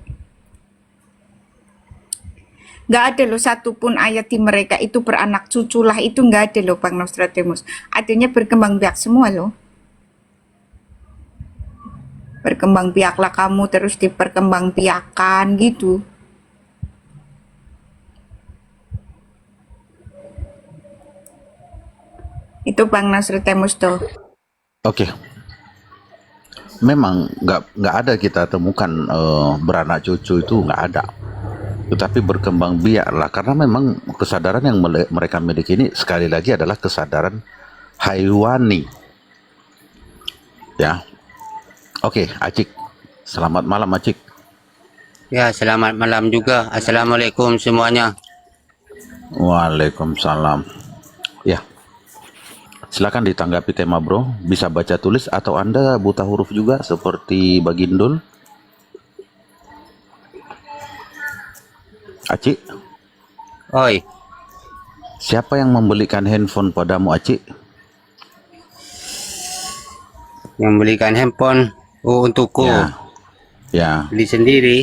[SPEAKER 1] Nggak ada loh satupun ayat di mereka itu beranak cucu lah, itu nggak ada loh Bang Nostradamus. Artinya berkembang biak semua loh. Berkembang biaklah kamu terus diperkembang biakan gitu. Itu Bang Nostradamus tuh.
[SPEAKER 2] Oke. Memang nggak ada kita temukan beranak cucu itu nggak ada. Tetapi berkembang biak lah, karena memang kesadaran yang mereka miliki ini sekali lagi adalah kesadaran haiwani. Ya. Oke, Acik. Selamat malam, Acik.
[SPEAKER 11] Ya, selamat malam juga. Assalamualaikum semuanya.
[SPEAKER 2] Waalaikumsalam. Ya. Silakan ditanggapi tema bro. Bisa baca tulis atau Anda buta huruf juga seperti Bagindul? Acik,
[SPEAKER 11] Oi,
[SPEAKER 2] siapa yang membelikan handphone padamu, Acik?
[SPEAKER 11] yang belikan handphone untukku.
[SPEAKER 2] Ya. Ya.
[SPEAKER 11] Beli sendiri.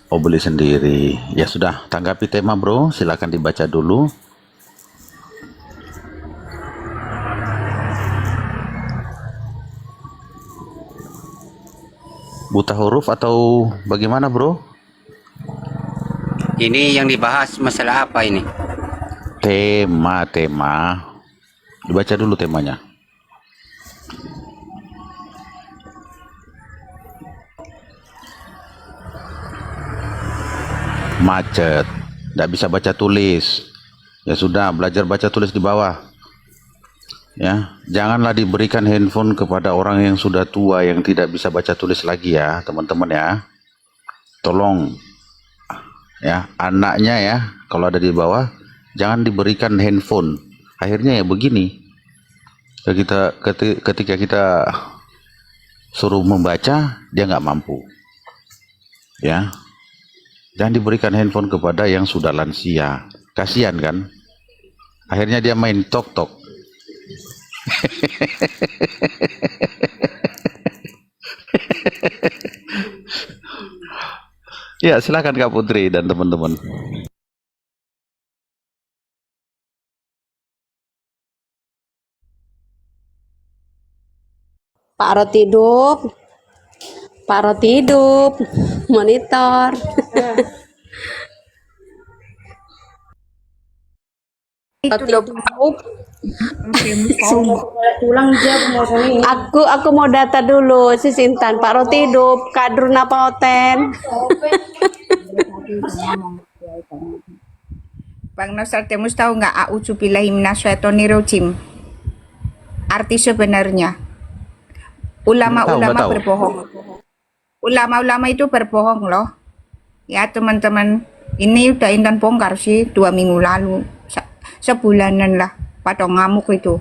[SPEAKER 2] Oh, beli sendiri. Ya sudah, tanggapi tema bro. Silakan dibaca dulu. Buta huruf atau bagaimana bro?
[SPEAKER 11] Ini yang dibahas masalah apa ini?
[SPEAKER 2] Tema. Dibaca dulu temanya. Macet, tidak bisa baca tulis. Ya sudah, belajar baca tulis di bawah. Ya, janganlah diberikan handphone kepada orang yang sudah tua yang tidak bisa baca tulis lagi ya, teman-teman ya. Tolong ya, anaknya ya, kalau ada di bawah jangan diberikan handphone. Akhirnya ya begini. Ketika kita suruh membaca, dia nggak mampu. Ya. Jangan diberikan handphone kepada yang sudah lansia. Kasihan kan? Akhirnya dia main tok-tok. Ya, silakan Kak Putri dan teman-teman.
[SPEAKER 4] Pak Roti hidup. Pak Roti hidup. Monitor.
[SPEAKER 1] Itu loh.
[SPEAKER 4] Aku mau data dulu si Sintan. Pak Roti hidup, kadrun apa hoten?
[SPEAKER 1] Bang Nostradamus tahu nggak a'udzubillahi minasyaitonirrajim? Arti sebenarnya. Ulama-ulama
[SPEAKER 2] Tahu.
[SPEAKER 1] berbohong. Ulama-ulama itu berbohong loh. Ya teman-teman, ini udah Intan bongkar sih 2 minggu lalu. Sebulanan lah pada ngamuk itu.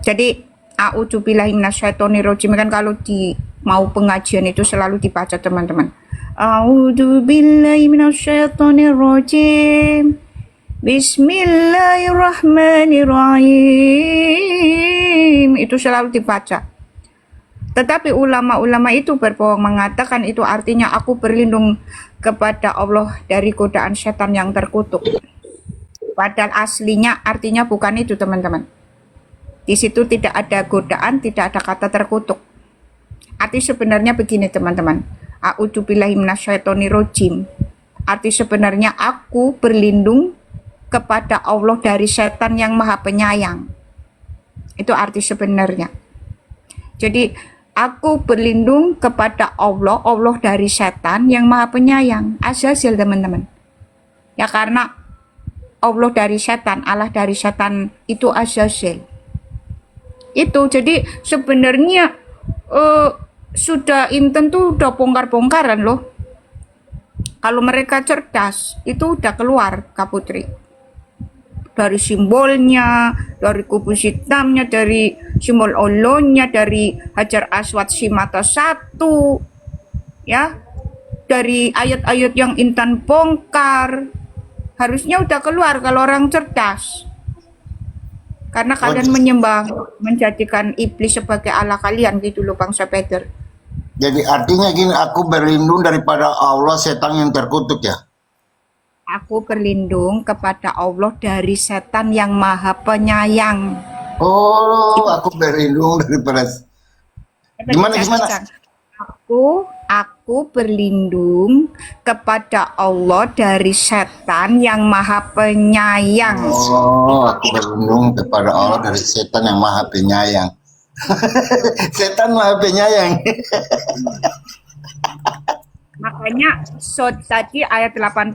[SPEAKER 1] Jadi a'udzubillahi minasyaitonirrajim kan kalau di mau pengajian itu selalu dibaca teman-teman. A'udzubillahi minasyaitonirrajim. Bismillahirrahmanirrahim. Itu selalu dibaca. Tetapi ulama-ulama itu berbohong, mengatakan itu artinya aku berlindung kepada Allah dari godaan setan yang terkutuk. Padahal aslinya artinya bukan itu teman-teman. Di situ tidak ada godaan, tidak ada kata terkutuk. Arti sebenarnya begini teman-teman. A'udzubillahi minasyaitonirrajim. Arti sebenarnya aku berlindung kepada Allah dari setan yang maha penyayang. Itu arti sebenarnya. Jadi aku berlindung kepada Allah dari setan yang maha penyayang. Azazil teman-teman. Ya karena Allah dari setan, Allah dari setan itu Azazil. Itu jadi sebenarnya sudah Inten tuh udah bongkar-bongkaran loh. Kalau mereka cerdas itu udah keluar Kak Putri. Dari simbolnya, dari kubus hitamnya, dari simbol Allahnya, dari Hajar Aswad si mata satu, ya, dari ayat-ayat yang Intan bongkar, harusnya udah keluar kalau orang cerdas. Karena kalian menyembah, menjadikan iblis sebagai Allah kalian gitu loh Bang Sapeder.
[SPEAKER 10] Jadi artinya gini, aku berlindung daripada Allah setan yang terkutuk ya.
[SPEAKER 1] Aku berlindung kepada Allah dari setan yang maha penyayang.
[SPEAKER 10] Oh, aku berlindung daripada gimana?
[SPEAKER 1] Aku berlindung kepada Allah dari setan yang maha penyayang.
[SPEAKER 10] Oh, aku berlindung kepada Allah dari setan yang maha penyayang. Setan maha penyayang.
[SPEAKER 1] Makanya tadi ayat 82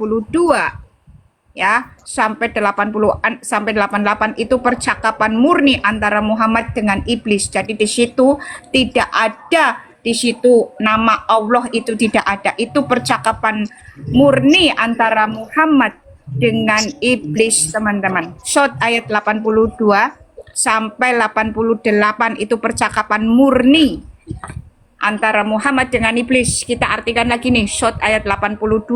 [SPEAKER 1] ya sampai 80 sampai 88 itu percakapan murni antara Muhammad dengan iblis. Jadi di situ tidak ada, di situ nama Allah itu tidak ada. Itu percakapan murni antara Muhammad dengan iblis teman-teman. Shot ayat 82 sampai 88 itu percakapan murni antara Muhammad dengan iblis. Kita artikan lagi nih, shot ayat 82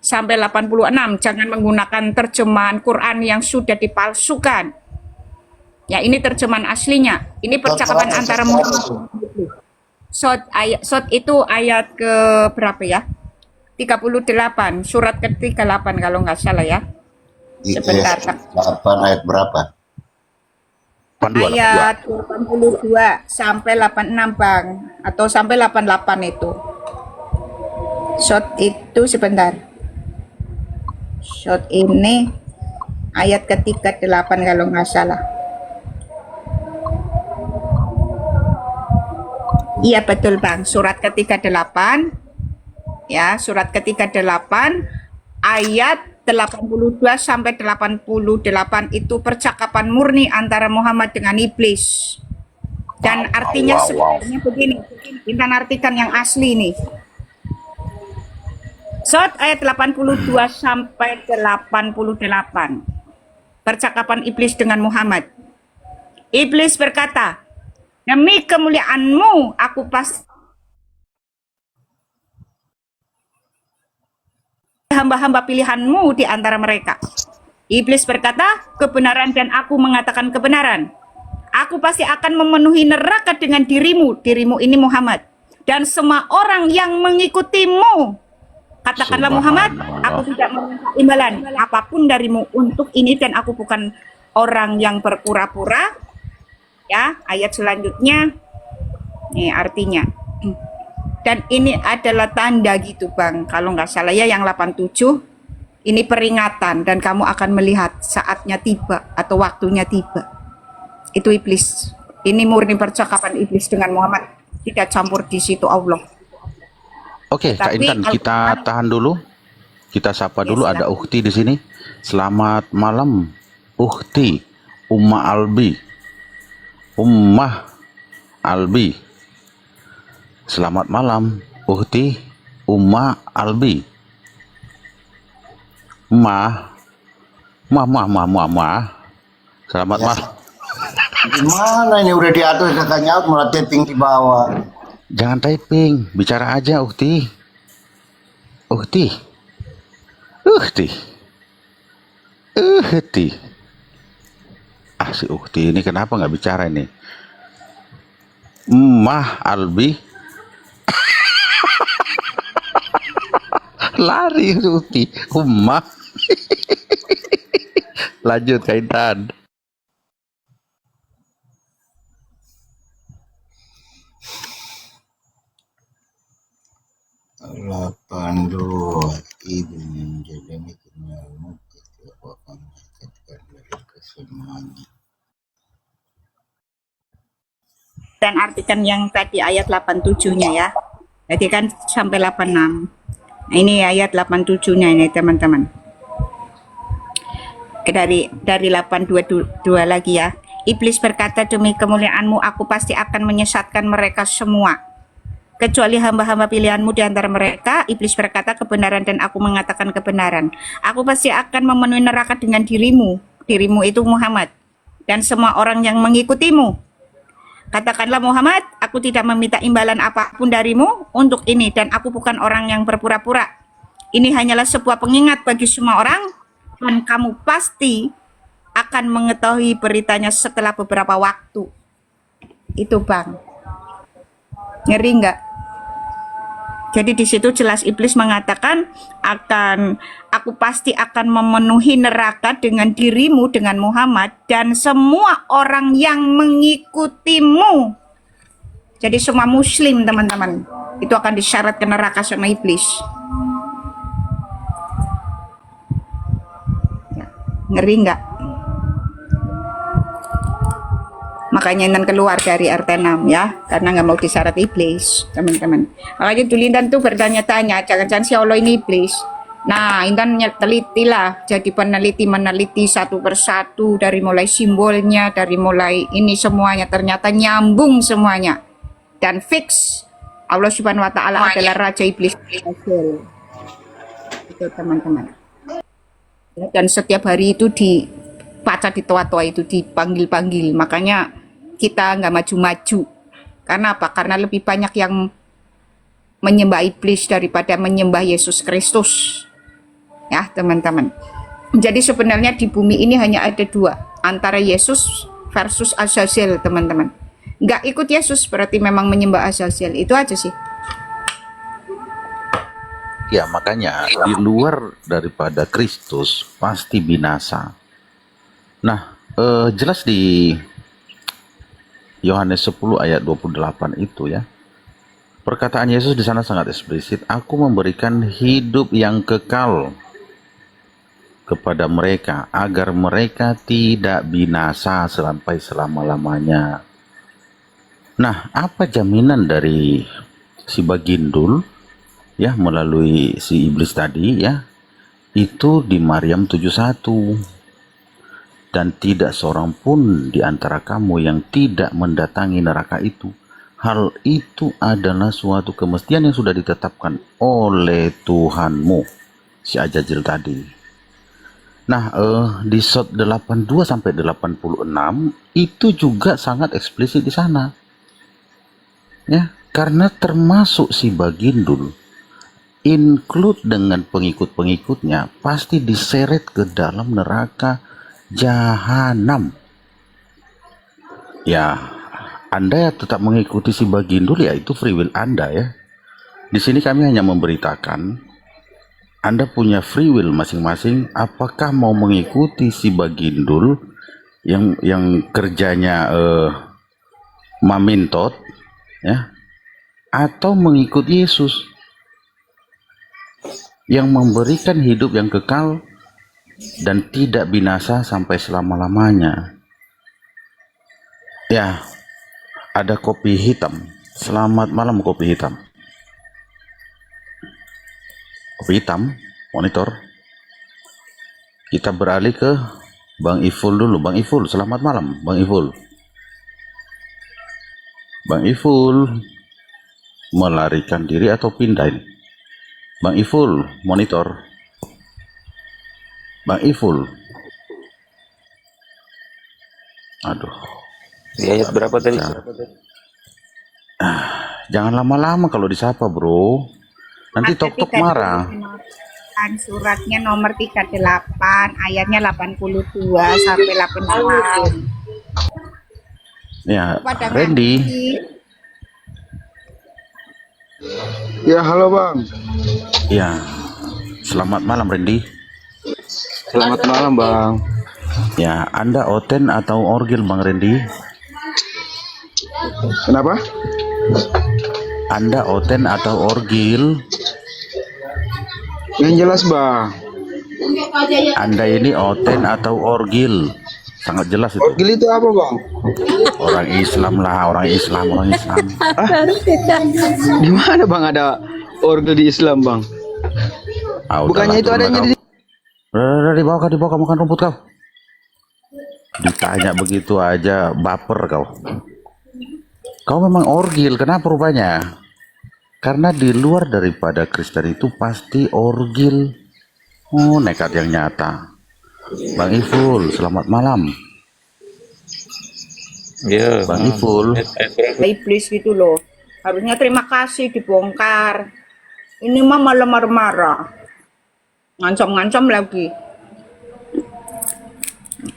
[SPEAKER 1] sampai 86. Jangan menggunakan terjemahan Quran yang sudah dipalsukan. Ya, ini terjemahan aslinya. Ini percakapan antara Muhammad. Shot itu ayat ke berapa ya? 38, surat ke-38 kalau nggak salah ya. Sebentar.
[SPEAKER 10] 8 ayat berapa?
[SPEAKER 1] Ayat 82 sampai 86 Bang, atau sampai 88 itu. Shot itu sebentar. Shot ini ayat ke-38 kalau nggak salah. Iya betul Bang, surat ke-38 ya, surat ke-38 ayat 82 sampai 88 itu percakapan murni antara Muhammad dengan iblis. Dan artinya sebenarnya begini, kita artikan yang asli nih. Shot ayat 82 sampai 88. Percakapan iblis dengan Muhammad. Iblis berkata, "Demi kemuliaanmu aku pasti hamba-hamba pilihanmu di antara mereka." Iblis berkata, "Kebenaran dan aku mengatakan kebenaran. Aku pasti akan memenuhi neraka dengan dirimu." Dirimu ini Muhammad. "Dan semua orang yang mengikutimu." Katakanlah Muhammad, "Aku tidak meminta imbalan apapun darimu untuk ini dan aku bukan orang yang berpura-pura." Ya, ayat selanjutnya. Nih artinya. Dan ini adalah tanda gitu Bang, kalau nggak salah ya yang 87. Ini peringatan dan kamu akan melihat saatnya tiba atau waktunya tiba. Itu iblis. Ini murni percakapan iblis dengan Muhammad. Tidak campur di situ Allah.
[SPEAKER 2] Oke, Kak
[SPEAKER 1] Tapi
[SPEAKER 2] Intan, kita tahan dulu. Kita sapa
[SPEAKER 1] ya
[SPEAKER 2] dulu, ada
[SPEAKER 1] silakan.
[SPEAKER 2] Ukti di sini. Selamat malam, Ukti, Umma Albi. Ummah Albi. Selamat malam, Ukti, Umma Albi. Ma. Selamat
[SPEAKER 10] Ya,
[SPEAKER 2] malam.
[SPEAKER 10] gimana ini udah di atas kakaknya malah tapping di bawah.
[SPEAKER 2] Jangan typing, bicara aja, Ukti. Ukti. Ukti. Ukti. Ah, si Ukti ini kenapa nggak bicara ini? Mah Albi. Lari si Ukti. Ummah. Lanjut, Kak Intan.
[SPEAKER 10] Delapan dua ibu menjadi kenalmu ketika mengatakan dari kesemuanya.
[SPEAKER 1] Dan artikan yang tadi ayat 87-nya ya. Jadi kan sampai 86. Nah, ini ayat 87-nya ini teman-teman. Dari 822 lagi ya. Iblis berkata, demi kemuliaanmu aku pasti akan menyesatkan mereka semua, kecuali hamba-hamba pilihanmu di antara mereka. Iblis berkata, kebenaran dan aku mengatakan kebenaran. Aku pasti akan memenuhi neraka dengan dirimu. Dirimu itu Muhammad. Dan semua orang yang mengikutimu. Katakanlah Muhammad, aku tidak meminta imbalan apapun darimu untuk ini. Dan aku bukan orang yang berpura-pura. Ini hanyalah sebuah pengingat bagi semua orang. Dan kamu pasti akan mengetahui beritanya setelah beberapa waktu. Itu Bang. Ngeri nggak? Jadi di situ jelas iblis mengatakan aku pasti akan memenuhi neraka dengan dirimu, dengan Muhammad dan semua orang yang mengikutimu. Jadi semua muslim teman-teman itu akan disyarat ke neraka sama iblis. Ya, ngeri nggak? Makanya Intan keluar dari RT6 ya, karena nggak mau disyarat iblis, teman-teman. Makanya dulu Intan tuh bertanya-tanya, jangan-jangan si Allah ini iblis. Nah, Intan teliti lah, jadi meneliti satu persatu, dari mulai simbolnya, dari mulai ini semuanya, ternyata nyambung semuanya. Dan fix, Allah Subhanahu Wa Ta'ala adalah Raja Iblis. Itu teman-teman. Dan setiap hari itu dibaca di toa-toa itu, dipanggil-panggil, makanya kita nggak maju-maju. Karena apa? Karena lebih banyak yang menyembah iblis daripada menyembah Yesus Kristus. Ya teman-teman. Jadi sebenarnya di bumi ini hanya ada dua, antara Yesus versus Azazel teman-teman. Nggak ikut Yesus berarti memang menyembah Azazel. Itu aja sih.
[SPEAKER 2] Ya, makanya di luar daripada Kristus pasti binasa. Nah, jelas di Yohanes 10 ayat 28 itu ya. Perkataan Yesus di sana sangat eksplisit, aku memberikan hidup yang kekal kepada mereka agar mereka tidak binasa sampai selama-lamanya. Nah, apa jaminan dari si Bagindul ya melalui si iblis tadi ya? Itu di Maryam 71. Dan tidak seorang pun di antara kamu yang tidak mendatangi neraka itu. Hal itu adalah suatu kemestian yang sudah ditetapkan oleh Tuhanmu. Si Azazil tadi. Nah, di shot 82 sampai 86 itu juga sangat eksplisit di sana. Ya, karena termasuk si Bagindul include dengan pengikut-pengikutnya pasti diseret ke dalam neraka Jahanam. Ya, Anda tetap mengikuti si Bagindul, ya itu free will Anda ya. Di sini kami hanya memberitakan Anda punya free will masing-masing. Apakah mau mengikuti si Bagindul yang kerjanya mamintot ya, atau mengikuti Yesus? yang memberikan hidup yang kekal dan tidak binasa sampai selama-lamanya. Ya, ada kopi hitam. Selamat malam kopi hitam. Kopi hitam, monitor. Kita beralih ke Bang Iful dulu. Bang Iful, selamat malam Bang Iful. Bang Iful melarikan diri atau pindah ini? Bang Iful, monitor. Bang Iful. Aduh.
[SPEAKER 6] Di ayat berapa tadi?
[SPEAKER 2] Jangan lama-lama kalau disapa, bro. Nanti tok-tok marah.
[SPEAKER 1] Kan suratnya nomor 38, ayatnya 82 sampai 89.
[SPEAKER 2] Ya,
[SPEAKER 1] Pada
[SPEAKER 2] Randy.
[SPEAKER 6] Ya, halo Bang.
[SPEAKER 2] Ya, selamat malam Randy.
[SPEAKER 6] Selamat malam Bang.
[SPEAKER 2] Ya, Anda oten atau orgil Bang Randy?
[SPEAKER 6] Kenapa?
[SPEAKER 2] Anda oten atau orgil?
[SPEAKER 6] Yang jelas Bang.
[SPEAKER 2] Anda ini oten atau orgil? Sangat jelas itu.
[SPEAKER 6] Orgil itu apa Bang?
[SPEAKER 2] Orang Islam lah, orang Islam.
[SPEAKER 6] Di mana Bang ada orgil di Islam Bang?
[SPEAKER 2] Ah,
[SPEAKER 6] Bukannya itu adanya di...
[SPEAKER 2] Udah, dibawa kau makan rumput kau. Ditanya begitu aja baper kau. Kau memang orgil, kenapa rupanya? Karena di luar daripada Kristen itu pasti orgil. Oh, nekat yang nyata. Bang Iful, selamat malam.
[SPEAKER 3] Ya,
[SPEAKER 2] Bang Iful.
[SPEAKER 1] Iblis gitu loh. Harusnya terima kasih dibongkar. Ini mah malah marah-marah. Ngancam-ngancam lagi.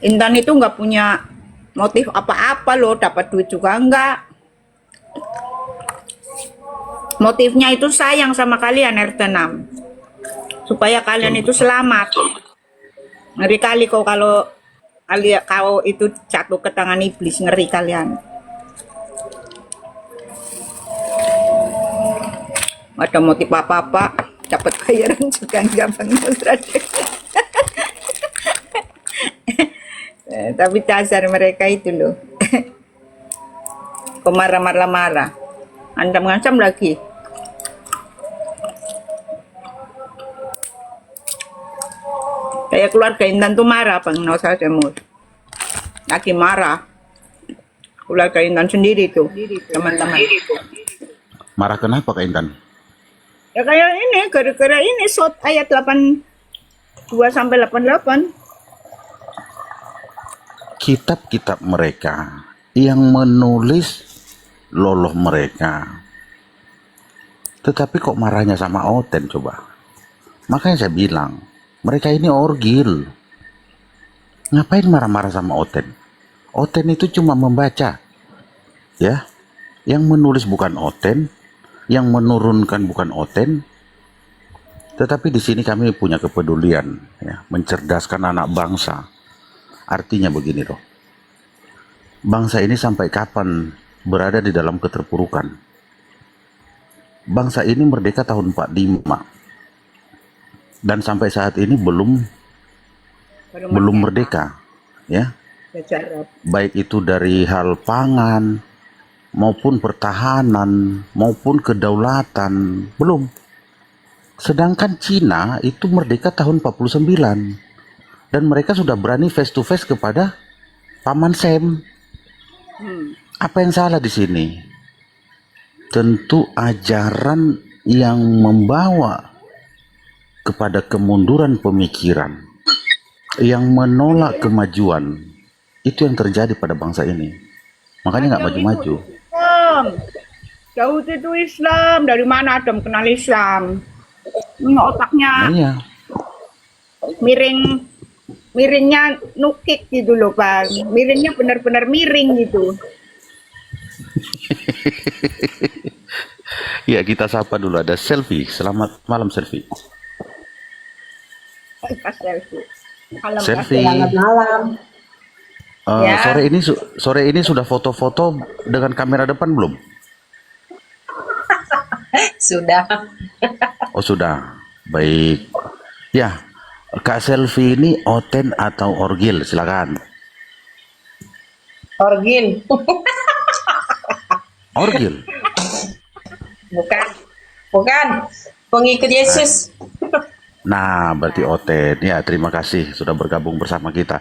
[SPEAKER 1] Intan itu nggak punya motif apa-apa loh, dapat duit juga enggak. Motifnya itu sayang sama kalian RT 6. Supaya kalian itu selamat. Ngeri kali kau kalau kau itu jatuh ke tangan iblis, ngeri kalian. Ada motif apa-apa, dapat bayaran juga enggak Bang Nusrat. Tapi dasar mereka itu loh. Pemarah-marah-marah. Ancam-ancam lagi. Kayak keluarga Intan tuh marah Bang Nusrat Demur. Lagi marah. Keluarga Intan sendiri tuh, teman-teman.
[SPEAKER 2] Marah kenapa Kak Intan?
[SPEAKER 1] Ya kayak ini, gara-gara ini shot ayat 82 sampai 88.
[SPEAKER 2] Kitab-kitab mereka yang menulis loloh mereka. Tetapi kok marahnya sama oten coba? Makanya saya bilang, mereka ini orgil. Ngapain marah-marah sama oten? Oten itu cuma membaca. Ya, yang menulis bukan oten, yang menurunkan bukan oten. Tetapi di sini kami punya kepedulian, ya, mencerdaskan anak bangsa. Artinya begini loh, bangsa ini sampai kapan berada di dalam keterpurukan? Bangsa ini merdeka tahun 45 dan sampai saat ini belum merdeka, ya. Baik itu dari hal pangan maupun pertahanan maupun kedaulatan belum. Sedangkan Cina itu merdeka tahun 49. Dan mereka sudah berani face to face kepada Paman Sam. Apa yang salah di sini? Tentu ajaran yang membawa kepada kemunduran pemikiran, yang menolak kemajuan, itu yang terjadi pada bangsa ini. Makanya nggak maju-maju.
[SPEAKER 1] Daud itu Islam. Dari mana Adam kenal Islam? Ini otaknya
[SPEAKER 2] Iya.
[SPEAKER 1] miringnya nukik gitu loh Bang. Miringnya benar-benar miring gitu.
[SPEAKER 2] Ya, kita sapa dulu, ada Selfie. Selamat malam Selfie.
[SPEAKER 1] Pas selfie. Malam,
[SPEAKER 2] Selfie.
[SPEAKER 1] Selamat malam. Ya.
[SPEAKER 2] Sore ini sudah foto-foto dengan kamera depan belum?
[SPEAKER 12] Sudah.
[SPEAKER 2] Oh sudah. Baik. Ya, Kak Selvi ini oten atau orgil? Silakan.
[SPEAKER 12] Orgil.
[SPEAKER 2] Orgil.
[SPEAKER 12] Bukan. Bukan. Pengikut Yesus.
[SPEAKER 2] Nah, berarti oten. Ya, terima kasih sudah bergabung bersama kita.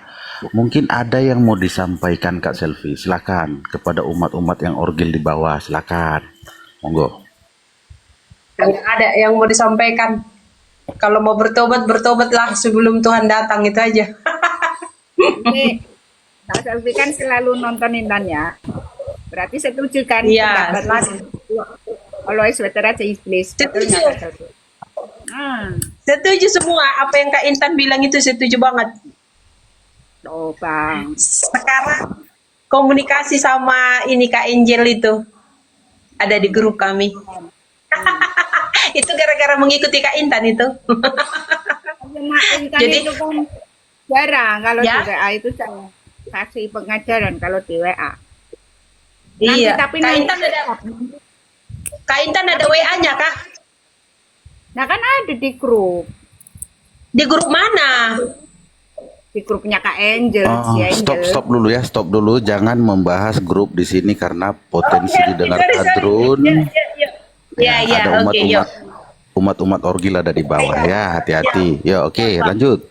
[SPEAKER 2] Mungkin ada yang mau disampaikan Kak Selvi. Silakan kepada umat-umat yang orgil di bawah. Silakan. Monggo.
[SPEAKER 12] Nggak ada yang mau disampaikan. Kalau mau bertobat, bertobatlah sebelum Tuhan datang, itu aja.
[SPEAKER 1] Ini Kak Selvi kan selalu nonton Intan ya. Berarti setuju kan?
[SPEAKER 12] Iya.
[SPEAKER 1] Pendapat Mas. Kalau saudara iblis. Betul nggak, Kak Selvi?
[SPEAKER 12] Setuju semua. Apa yang Kak Intan bilang itu setuju banget.
[SPEAKER 1] Oh, Bang.
[SPEAKER 12] Sekarang komunikasi sama ini Kak Angel itu ada di grup kami. Itu gara-gara mengikuti Kak Intan itu.
[SPEAKER 1] Intan
[SPEAKER 12] Jadi
[SPEAKER 1] itu kan jarang kalau
[SPEAKER 12] Ya.
[SPEAKER 1] di WA itu saya kasih pengajaran kalau di WA.
[SPEAKER 12] Iya.
[SPEAKER 1] Tapi
[SPEAKER 12] Kak
[SPEAKER 1] nanti
[SPEAKER 12] Intan ada WA-nya Kak?
[SPEAKER 1] Nah kan ada di grup.
[SPEAKER 12] Di grup mana?
[SPEAKER 1] Di grupnya Kak Angel,
[SPEAKER 2] Oh,
[SPEAKER 1] si Angel.
[SPEAKER 2] stop dulu ya, stop dulu. Jangan membahas grup di sini karena potensi didengar
[SPEAKER 12] sorry.
[SPEAKER 2] kadrun.
[SPEAKER 12] Ya,
[SPEAKER 2] Ada
[SPEAKER 12] oke, yuk.
[SPEAKER 2] umat orgil ada di bawah ya, hati-hati. Ya, oke, lanjut.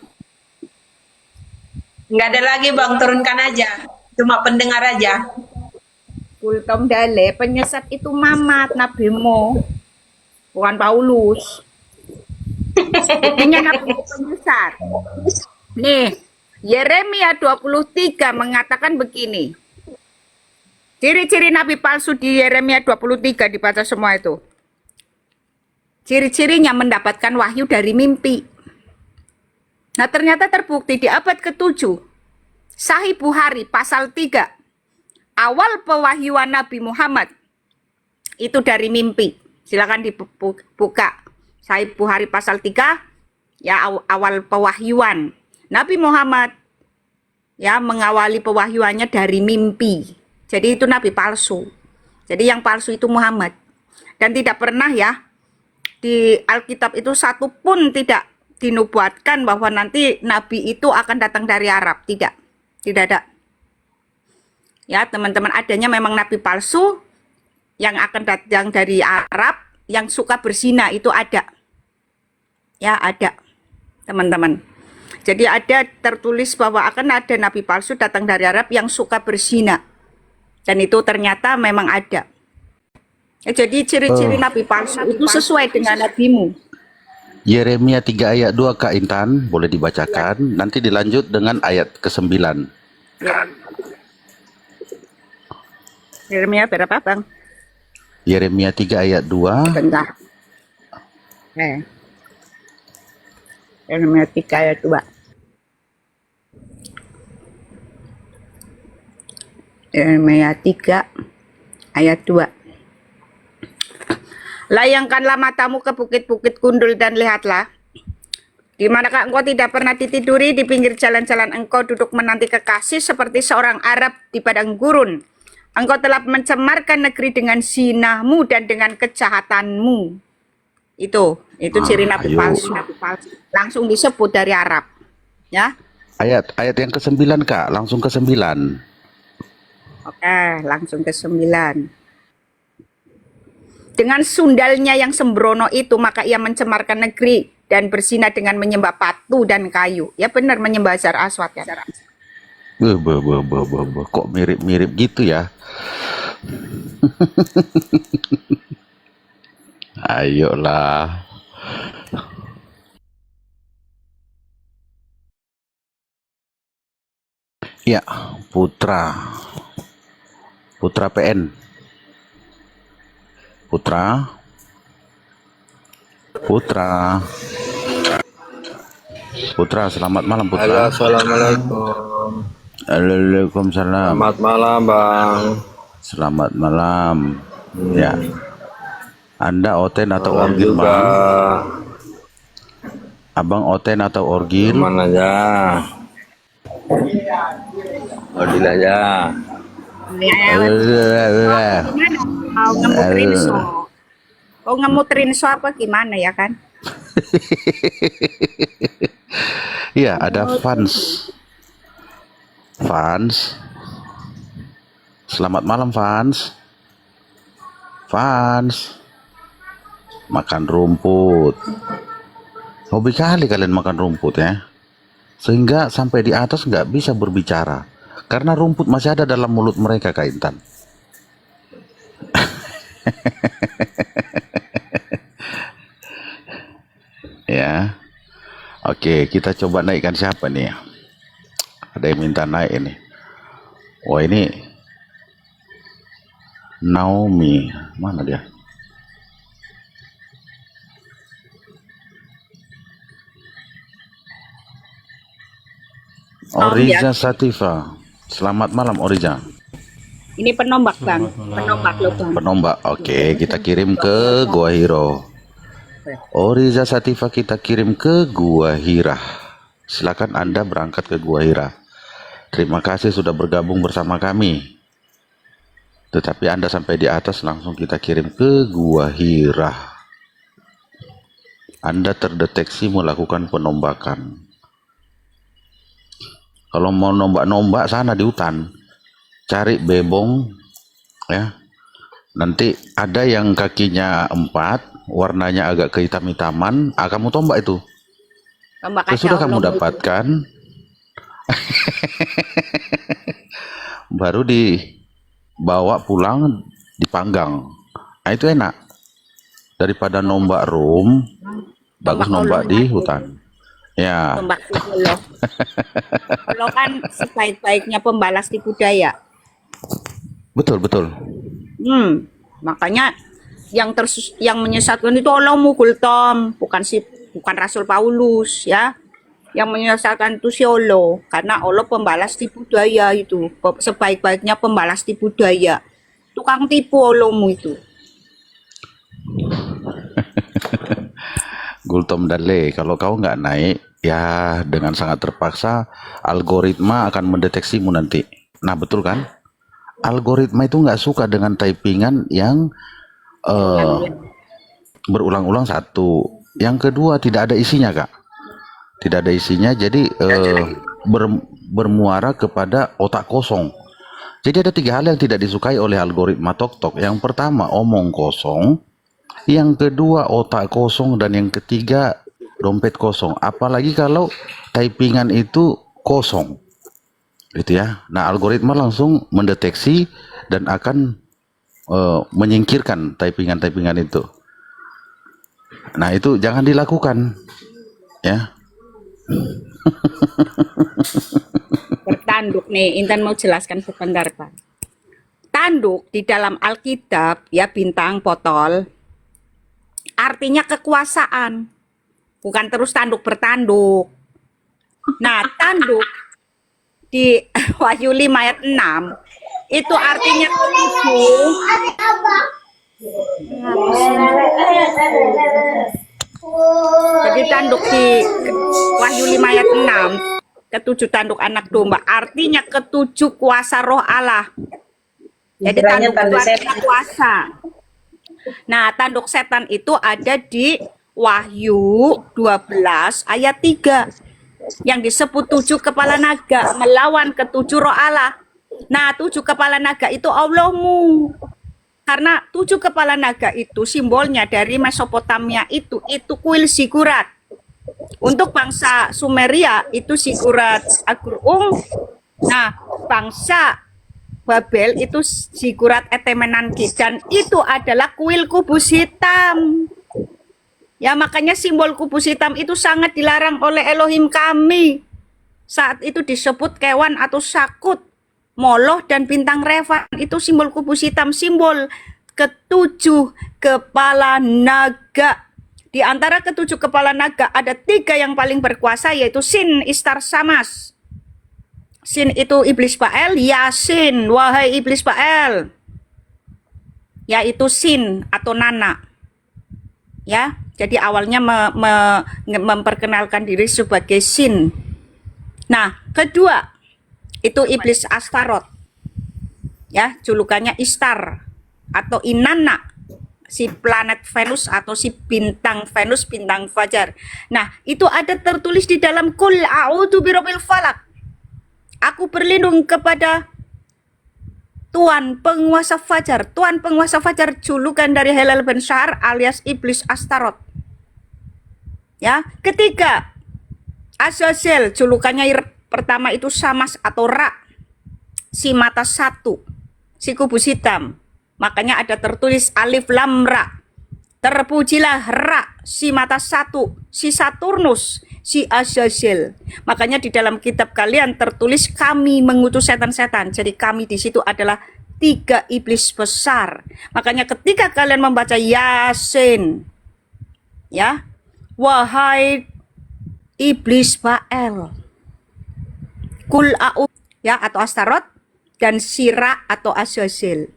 [SPEAKER 12] Nggak ada lagi Bang, turunkan aja. Cuma pendengar aja.
[SPEAKER 1] Kultom Dale, penyesat itu Mamat, Nabimu, bukan Paulus. Buktinya Nabi penyesat. Nih, Yeremia 23 mengatakan begini. Ciri-ciri nabi palsu di Yeremia 23 dibaca semua itu. Ciri-cirinya mendapatkan wahyu dari mimpi. Nah, ternyata terbukti di abad ke-7. Sahih Bukhari pasal 3. Awal pewahyuan Nabi Muhammad itu dari mimpi. Silakan dibuka. Sahih Bukhari pasal 3 ya, awal pewahyuan. Nabi Muhammad ya mengawali pewahyuannya dari mimpi. Jadi itu nabi palsu. Jadi yang palsu itu Muhammad. Dan tidak pernah ya di Alkitab itu satu pun tidak dinubuatkan bahwa nanti nabi itu akan datang dari Arab. Tidak. Tidak ada. Ya, teman-teman, adanya memang nabi palsu yang akan datang dari Arab, yang suka berzina itu ada. Ya, ada. Teman-teman. Jadi ada tertulis bahwa akan ada nabi palsu datang dari Arab yang suka berzina. Dan itu ternyata memang ada. Ya, jadi ciri-ciri nabi palsu itu sesuai dengan nabimu.
[SPEAKER 2] Yeremia 3 ayat 2 Kak Intan, boleh dibacakan. Nanti dilanjut dengan ayat ke-9.
[SPEAKER 1] Ya. Yeremia berapa, Bang?
[SPEAKER 2] Yeremia 3 ayat 2.
[SPEAKER 1] Bentar. Yeremia 3 ayat 2. Yeremia 3 ayat 2. Layangkanlah matamu ke bukit-bukit gundul dan lihatlah. Di manakah engkau tidak pernah ditiduri di pinggir jalan-jalan, engkau duduk menanti kekasih seperti seorang Arab di padang gurun. Engkau telah mencemarkan negeri dengan zinamu dan dengan kejahatanmu. Itu ciri nabi palsu. Langsung disebut dari Arab. Ya.
[SPEAKER 2] Ayat yang ke-9 Kak, langsung ke-9.
[SPEAKER 1] Oke, langsung ke-9. Dengan sundalnya yang sembrono itu, maka ia mencemarkan negeri dan berzina dengan menyembah batu dan kayu. Ya benar, menyembah Hajar Aswad ya.
[SPEAKER 2] Kok mirip-mirip gitu ya? Ayolah. Ya, Putra PN. Putra, selamat malam Putra.
[SPEAKER 7] Halo, assalamualaikum.
[SPEAKER 2] Waalaikumsalam.
[SPEAKER 7] Selamat malam Bang.
[SPEAKER 2] Selamat malam. Ya. Anda oten atau
[SPEAKER 7] Malam
[SPEAKER 2] orgil,
[SPEAKER 7] juga.
[SPEAKER 2] Bang? Abang oten atau orgil?
[SPEAKER 7] Mana aja? Orgil aja.
[SPEAKER 1] Mau ngemuterin so. Oh, ngemuterin so apa gimana ya kan?
[SPEAKER 2] Iya, ada fans. Fans. Selamat malam fans. Fans. Makan rumput. Hobi kali kalian makan rumput ya. Sehingga sampai di atas nggak bisa berbicara. Karena rumput masih ada dalam mulut mereka, Kak Intan. Ya. Oke, kita coba naikkan siapa nih? Ada yang minta naik ini. Wah, ini Naomi. Mana dia? Oriza Sativa. Selamat malam Oriza.
[SPEAKER 1] Ini penombak bang, penombak loh bang.
[SPEAKER 2] Penombak. Oke, kita kirim ke Gua Hiro. Oriza Sativa kita kirim ke Gua Hira. Silakan Anda berangkat ke Gua Hira. Terima kasih sudah bergabung bersama kami. Tetapi Anda sampai di atas langsung kita kirim ke Gua Hira. Anda terdeteksi melakukan penombakan. Kalau mau nombak-nombak sana di hutan, cari bebong, ya. Nanti ada yang kakinya 4, warnanya agak kehitam-hitaman, kamu tombak itu.
[SPEAKER 1] Tombak
[SPEAKER 2] Sesudah
[SPEAKER 1] aja,
[SPEAKER 2] kamu
[SPEAKER 1] Allah
[SPEAKER 2] dapatkan, baru dibawa pulang, dipanggang. Nah itu enak. Daripada nombak room, bagus nombak di hutan. Ya.
[SPEAKER 1] tombak Allah. Allah kan sebaik-baiknya pembalas di budaya.
[SPEAKER 2] Betul, betul.
[SPEAKER 1] Makanya yang menyesatkan itu Allah mukul Tom, bukan Rasul Paulus ya. Yang menyesatkan itu si Allah, karena Allah pembalas di budaya itu, sebaik-baiknya pembalas di budaya. Tukang tipu Allahmu itu.
[SPEAKER 2] Gultom Dale, kalau kau nggak naik, ya dengan sangat terpaksa algoritma akan mendeteksimu nanti. Nah betul kan? Algoritma itu nggak suka dengan typingan yang berulang-ulang satu. Yang kedua tidak ada isinya kak. Tidak ada isinya, jadi bermuara kepada otak kosong. Jadi ada 3 hal yang tidak disukai oleh algoritma TokTok. Yang pertama omong kosong. Yang kedua otak kosong, dan yang ketiga dompet kosong. Apalagi kalau typingan itu kosong, gitu ya. Nah algoritma langsung mendeteksi dan akan menyingkirkan typingan itu. Nah itu jangan dilakukan, ya.
[SPEAKER 1] Bertanduk nih, Intan mau jelaskan sebentar Pak. Tanduk di dalam Alkitab ya, bintang potol, artinya kekuasaan, bukan terus tanduk bertanduk. Nah, tanduk di Wahyu 5 ayat 6 itu artinya ketujuh. Jadi tanduk di Wahyu 5 ayat 6, ketujuh tanduk anak domba, artinya ketujuh kuasa roh Allah. Jadi tanduk itu artinya kuasa. Nah, tanduk setan itu ada di Wahyu 12 ayat 3 yang disebut 7 kepala naga melawan ketujuh roh Allah. Nah, 7 kepala naga itu Allahmu. Karena 7 kepala naga itu simbolnya dari Mesopotamia itu kuil zigurat. Untuk bangsa Sumeria itu zigurat Agur-ung. Nah, bangsa Babel itu zigurat Etemenanki, dan itu adalah kuil kubus hitam. Ya makanya simbol kubus hitam itu sangat dilarang oleh Elohim kami. Saat itu disebut kewan atau sakut, Moloh dan bintang Revan, itu simbol kubus hitam, simbol ketujuh kepala naga. Di antara ketujuh kepala naga ada 3 yang paling berkuasa, yaitu Sin, Istar, Samas. Sin itu iblis Baal, Yasin, wahai iblis Baal, yaitu Sin atau Nana. Ya, jadi awalnya memperkenalkan diri sebagai Sin. Nah, kedua itu iblis Astaroth. Ya, julukannya Istar atau Inanna. si planet Venus atau si bintang Venus, bintang fajar. Nah, itu ada tertulis di dalam Qul a'udzu birabbil falaq. Aku berlindung kepada Tuan penguasa fajar. Tuan penguasa fajar julukan dari Helal bin Syahar alias iblis Astaroth. Ya, ketiga Azazel julukannya pertama itu Samas atau Ra, si mata satu, si kubus hitam. Makanya ada tertulis alif lam ra. Terpujilah Ra, si mata satu, si Saturnus, si Azazel. Makanya di dalam kitab kalian tertulis kami mengutus setan-setan. Jadi kami di situ adalah 3 iblis besar. Makanya ketika kalian membaca Yasin, ya, wahai iblis Baal, Kul a'u, ya, atau Astaroth, dan Sira atau Azazel.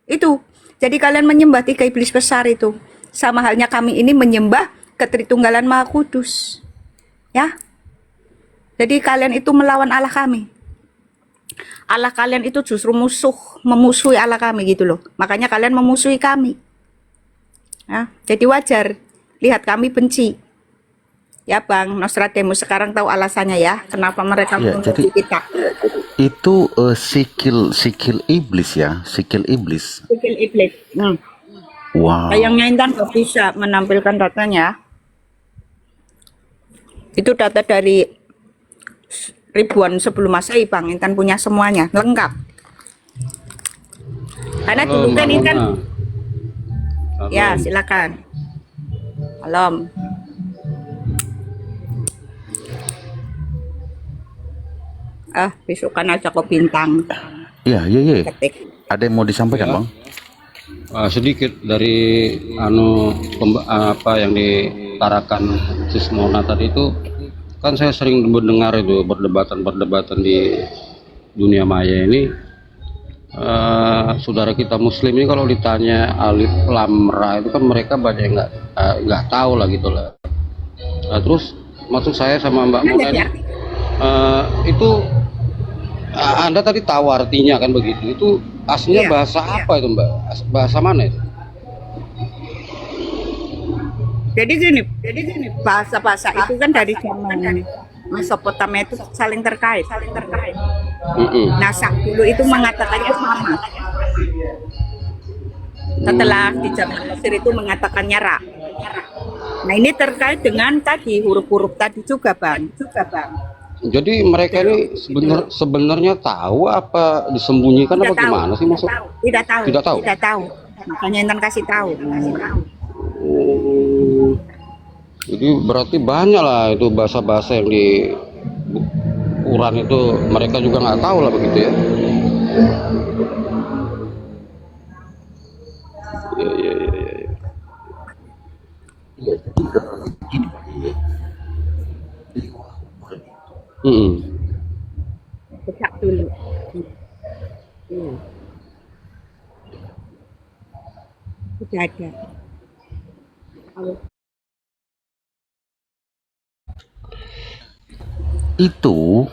[SPEAKER 1] Itu. Jadi kalian menyembah 3 iblis besar itu. Sama halnya kami ini menyembah Ketritunggalan Maha Kudus. Ya. Jadi kalian itu melawan Allah kami. Allah kalian itu justru memusuhi Allah kami gitu loh. Makanya kalian memusuhi kami. Ya, jadi wajar lihat kami benci. Ya Bang Nostradamus, sekarang tahu alasannya ya, kenapa mereka
[SPEAKER 2] Ya,
[SPEAKER 1] membenci kita.
[SPEAKER 2] itu sikil iblis ya, sikil iblis.
[SPEAKER 1] Sikil iblis.
[SPEAKER 2] Wow.
[SPEAKER 1] Sayangnya Intan nggak bisa menampilkan datanya. Itu data dari ribuan sebelum Masehi Bang. Intan punya semuanya, lengkap. Karena dulu kan Intan. Ya, silakan. Malam. Besok kan aja ke Bintang.
[SPEAKER 2] Iya. Ada yang mau disampaikan, Bang?
[SPEAKER 3] Sedikit dari apa yang ditarakan Sis Mona tadi itu, kan saya sering mendengar itu perdebatan di dunia maya ini. Saudara kita Muslim ini kalau ditanya alif lam ra itu kan mereka banyak yang nggak tahu lah gitu lah. Terus maksud saya sama Mbak Mona ini, itu Anda tadi tahu artinya kan begitu. Itu aslinya bahasa apa itu Mbak? Bahasa mana itu?
[SPEAKER 1] Jadi gini, bahasa-bahasa itu kan dari zaman Mesopotamia itu saling terkait. Nah, dulu itu mengatakannya sama. Setelah di zaman Mesir itu mengatakannya Ra. Nah, ini terkait dengan tadi huruf-huruf tadi juga, Bang.
[SPEAKER 3] Jadi mereka ini sebenarnya tahu apa disembunyikan apa gimana sih maksud?
[SPEAKER 1] Tidak tahu. Makanya Intan kasih tahu.
[SPEAKER 3] Jadi berarti banyak lah itu bahasa-bahasa yang di Quran itu mereka juga nggak tahu lah begitu ya.
[SPEAKER 1] Cek dulu. Sudah ada.
[SPEAKER 2] Itu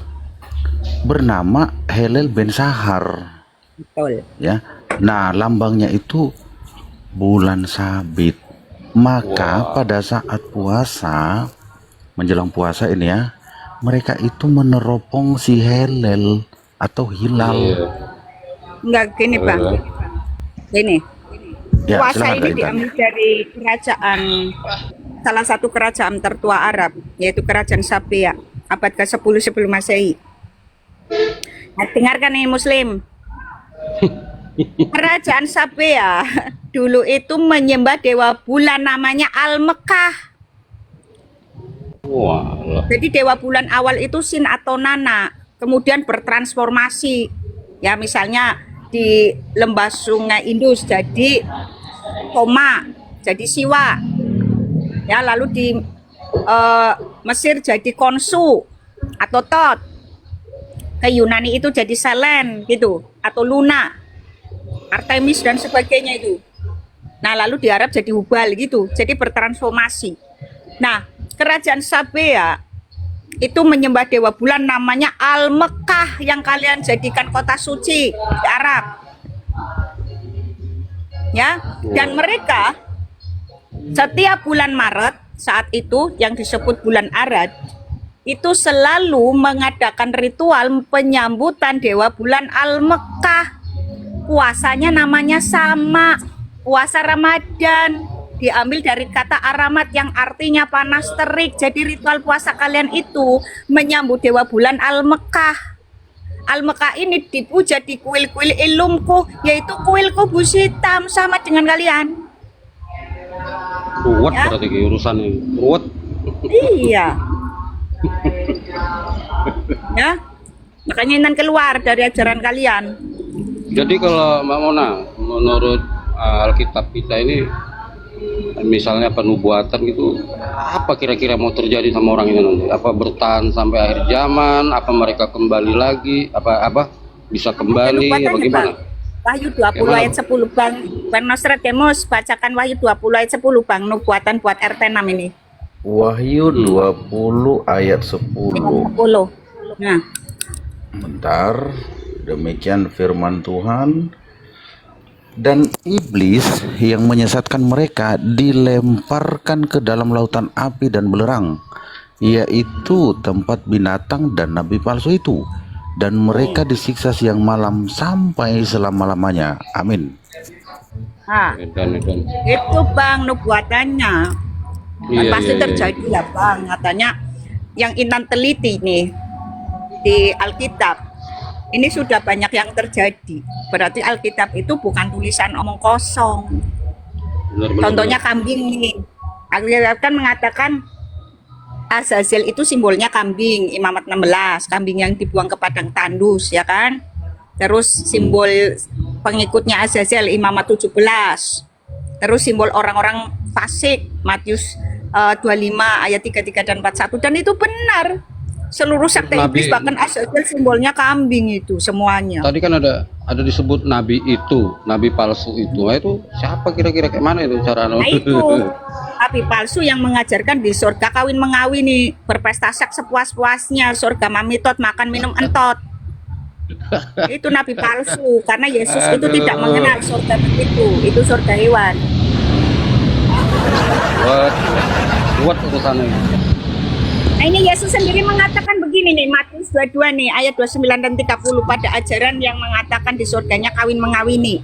[SPEAKER 2] bernama Helal bin Syahar.
[SPEAKER 1] Betul.
[SPEAKER 2] Ya. Nah, lambangnya itu bulan sabit. Maka pada saat puasa, menjelang puasa ini ya, mereka itu meneropong si Helal atau hilal.
[SPEAKER 1] Enggak gini Bang. Gini.
[SPEAKER 2] Ya,
[SPEAKER 1] Puasa
[SPEAKER 2] silakan,
[SPEAKER 1] ini
[SPEAKER 2] Kak Intan.
[SPEAKER 1] diambil dari kerajaan, salah satu kerajaan tertua Arab, yaitu kerajaan Sabia, abad ke-10 sebelum Masehi. Nah, dengarkan nih Muslim. Kerajaan Sabia dulu itu menyembah dewa bulan namanya Al-Mekah. Jadi dewa bulan awal itu Sin atau Nana, kemudian bertransformasi. Ya misalnya di lembah sungai Indus jadi Koma, jadi Siwa. Ya lalu di Mesir jadi Konsu atau Tot. Ke Yunani itu jadi Selen gitu atau Luna, Artemis dan sebagainya itu. Nah lalu di Arab jadi Hubal gitu, jadi bertransformasi. Nah kerajaan Sabea itu menyembah dewa bulan namanya Al-Mekah yang kalian jadikan kota suci di Arab. ya. Dan mereka setiap bulan Maret saat itu yang disebut bulan Arad itu selalu mengadakan ritual penyambutan dewa bulan Al-Mekah. Puasanya namanya sama, puasa Ramadan, diambil dari kata Aramat yang artinya panas terik. Jadi ritual puasa kalian itu menyambut dewa bulan Al-Mekah. Al-Mekah ini dipuja di kuil-kuil ilumku, yaitu kuil kubus hitam sama dengan kalian.
[SPEAKER 3] Ruwet
[SPEAKER 1] Ya.
[SPEAKER 3] berarti urusannya. Ruwet.
[SPEAKER 1] Iya. Ya, makanya Intan keluar dari ajaran kalian.
[SPEAKER 3] Jadi kalau Mbak Mona, menurut Alkitab kita ini, misalnya penubuatan gitu, apa kira-kira mau terjadi sama orang ini nanti? Apa bertahan sampai akhir zaman? Apa mereka kembali lagi? Apa bisa kembali?
[SPEAKER 1] Nubuatan,
[SPEAKER 3] Bagaimana?
[SPEAKER 1] Bang. Wahyu 20 ayat 10 Bang Nostradamus, bacakan Wahyu 20 ayat 10 Bang, nubuatan buat RT 6 ini.
[SPEAKER 2] Wahyu 20 ayat 10.
[SPEAKER 1] 10. Nah,
[SPEAKER 2] Bentar, demikian firman Tuhan. Dan iblis yang menyesatkan mereka dilemparkan ke dalam lautan api dan belerang, yaitu tempat binatang dan nabi palsu itu. Dan mereka disiksa siang malam sampai selama-lamanya. Amin.
[SPEAKER 1] nah,
[SPEAKER 3] Dan.
[SPEAKER 1] itu Bang nubuatannya. Dan
[SPEAKER 3] Iya,
[SPEAKER 1] pasti
[SPEAKER 3] iya, iya.
[SPEAKER 1] terjadi ya Bang, katanya yang Intan teliti nih di Alkitab. Ini sudah banyak yang terjadi. Berarti Alkitab itu bukan tulisan omong kosong.
[SPEAKER 3] Benar.
[SPEAKER 1] Contohnya kambing nih. Alkitab kan mengatakan Azazel itu simbolnya kambing, Imamat 16, kambing yang dibuang ke padang tandus, ya kan? Terus simbol pengikutnya Azazel, Imamat 17. Terus simbol orang-orang fasik, Matius 25 ayat 33 dan 41. Dan itu benar. Seluruh sekte iblis, bahkan Azazel simbolnya kambing itu semuanya.
[SPEAKER 3] Tadi kan ada disebut nabi itu, nabi palsu itu. Nah, itu siapa kira-kira kayak mana itu cara?
[SPEAKER 1] Nah itu nabi palsu yang mengajarkan di surga kawin mengawini, berpesta seks sepuas-puasnya, surga mamitot, makan minum entot. Itu nabi palsu karena Yesus itu tidak mengenal surga itu surga hewan.
[SPEAKER 3] Buat urusannya.
[SPEAKER 1] Nah ini Yesus sendiri mengatakan begini nih, Matius 22 nih ayat 29 dan 30, pada ajaran yang mengatakan di surganya kawin mengawini.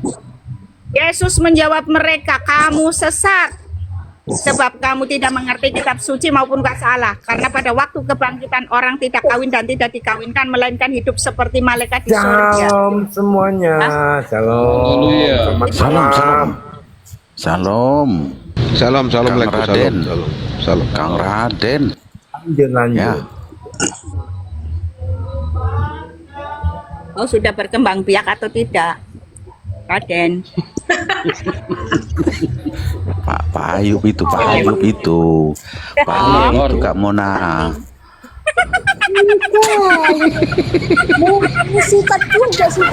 [SPEAKER 1] Yesus menjawab mereka, kamu sesat sebab kamu tidak mengerti kitab suci maupun gak salah, karena pada waktu kebangkitan orang tidak kawin dan tidak dikawinkan, melainkan hidup seperti malaikat di surga.
[SPEAKER 13] Shalom semuanya. Shalom.
[SPEAKER 3] Haleluya.
[SPEAKER 2] Salam, salam. Salam.
[SPEAKER 5] Salam, salam,
[SPEAKER 2] Kang
[SPEAKER 5] Assalamualaikum.
[SPEAKER 2] Raden.
[SPEAKER 5] Salam, salam.
[SPEAKER 2] Kang Raden.
[SPEAKER 13] Lanjut.
[SPEAKER 2] Ya.
[SPEAKER 1] Oh sudah berkembang biak atau tidak, Raden?
[SPEAKER 2] Pak Ayub itu, Pak Ayub itu. Pak Ayub itu Kak Mona.
[SPEAKER 14] Sikat juga sih.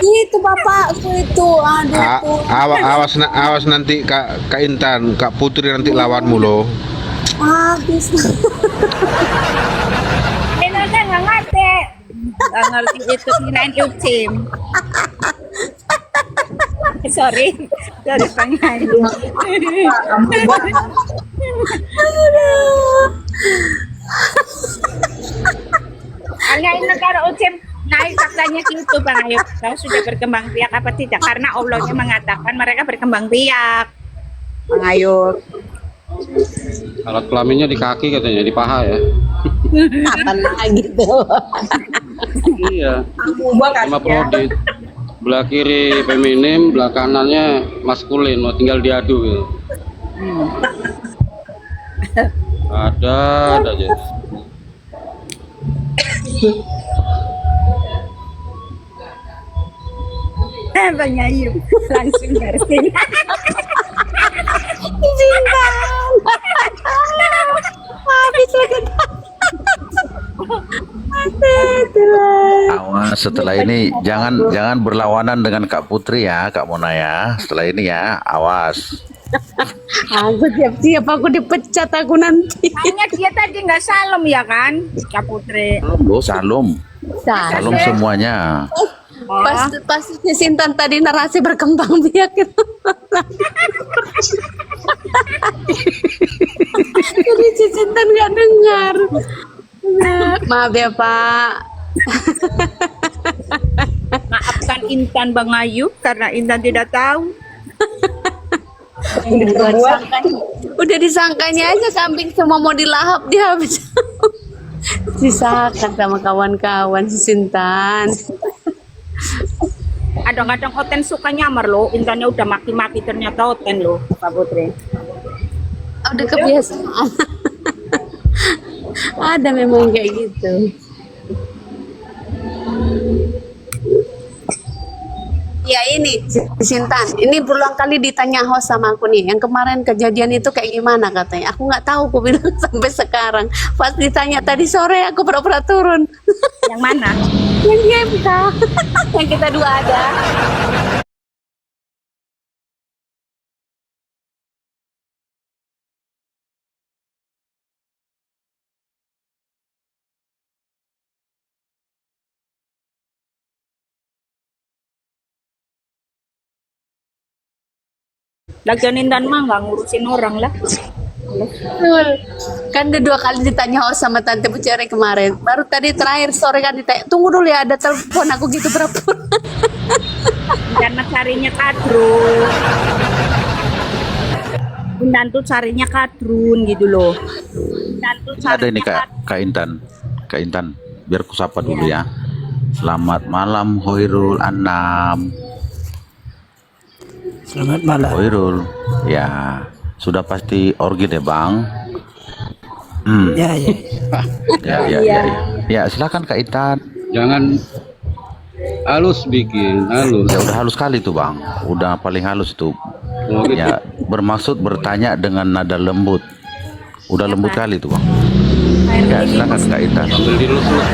[SPEAKER 14] Itu bapakku itu, aduh.
[SPEAKER 5] Awas nanti Kak Intan, Kak Putri nanti lawanmu loh.
[SPEAKER 14] Habis.
[SPEAKER 1] Ini kan nggak ngerti. Nggak ngerti itu kirain Ucim. Sorry Bang Ayu. Hanya ini kalau Ucim naik faktanya gitu Bang Ayu. Kau sudah berkembang biak apa tidak? Karena Allahnya mengatakan mereka berkembang biak. Bang Ayu.
[SPEAKER 3] Alat kelaminnya di kaki katanya, di paha ya.
[SPEAKER 14] Apa lagi tuh?
[SPEAKER 3] Iya. Sama prodit. Belah kiri feminim, belah kanannya maskulin, mau tinggal diadu gitu. Ada aja.
[SPEAKER 1] Bang Ayu langsung ngerti.
[SPEAKER 14] Izinkan. Habis lagi.
[SPEAKER 2] Awas setelah ini jangan berlawanan dengan Kak Putri ya, Kak Mona ya. Setelah ini ya, awas.
[SPEAKER 14] Aku siap-siap, aku dipecat aku nanti.
[SPEAKER 1] Hanya dia tadi nggak salam ya kan, Kak Putri?
[SPEAKER 2] Salam. Salam semuanya.
[SPEAKER 4] Pas si Sintan tadi narasi berkembang biak itu. Jadi si Sintan nggak dengar. Nah, maaf ya Pak.
[SPEAKER 1] Maafkan Intan Bang Ayu karena Intan tidak tahu.
[SPEAKER 4] Udah disangkanya aja kambing semua mau dilahap dia habis. Sisakan sama kawan-kawan si Sintan.
[SPEAKER 1] Kadang-kadang Oten suka nyamar loh. Intannya udah maki-maki ternyata Oten loh, Pak Putri.
[SPEAKER 4] Udah kebiasaan. Ada memang kayak gitu. Ya ini Sintan, ini berulang kali ditanya host sama aku nih. Yang kemarin kejadian itu kayak gimana katanya? Aku nggak tahu, aku bilang sampai sekarang. Pas ditanya tadi sore aku pura-pura turun.
[SPEAKER 1] Yang mana?
[SPEAKER 4] Yang GMK. Yang kita dua ada.
[SPEAKER 1] Lagian Intan mah nggak ngurusin orang lah.
[SPEAKER 4] Betul. Kan udah 2 kali ditanya host sama Tante Bucere kemarin. Baru tadi terakhir sore kan ditanya, tunggu dulu ya ada telepon aku gitu berapa.
[SPEAKER 1] Karena carinya kadrun. Intan tuh carinya kadrun gitu loh. Intan tuh
[SPEAKER 2] Ada ini
[SPEAKER 1] carinya
[SPEAKER 2] Kak Intan, biar ku sapa dulu ya. Selamat malam Hoirul Anam.
[SPEAKER 8] Selamat malam.
[SPEAKER 2] Hoirul, ya sudah pasti orgi deh Bang.
[SPEAKER 8] Ya.
[SPEAKER 2] Ya silakan Kak Intan.
[SPEAKER 3] Jangan halus bikin, halus.
[SPEAKER 2] Ya udah halus kali tuh Bang, udah paling halus itu.
[SPEAKER 3] Oh, gitu.
[SPEAKER 2] Ya bermaksud bertanya dengan nada lembut. Udah lembut kali tuh Bang. Ya silakan Kak Intan.
[SPEAKER 3] Sambil dilus-lus.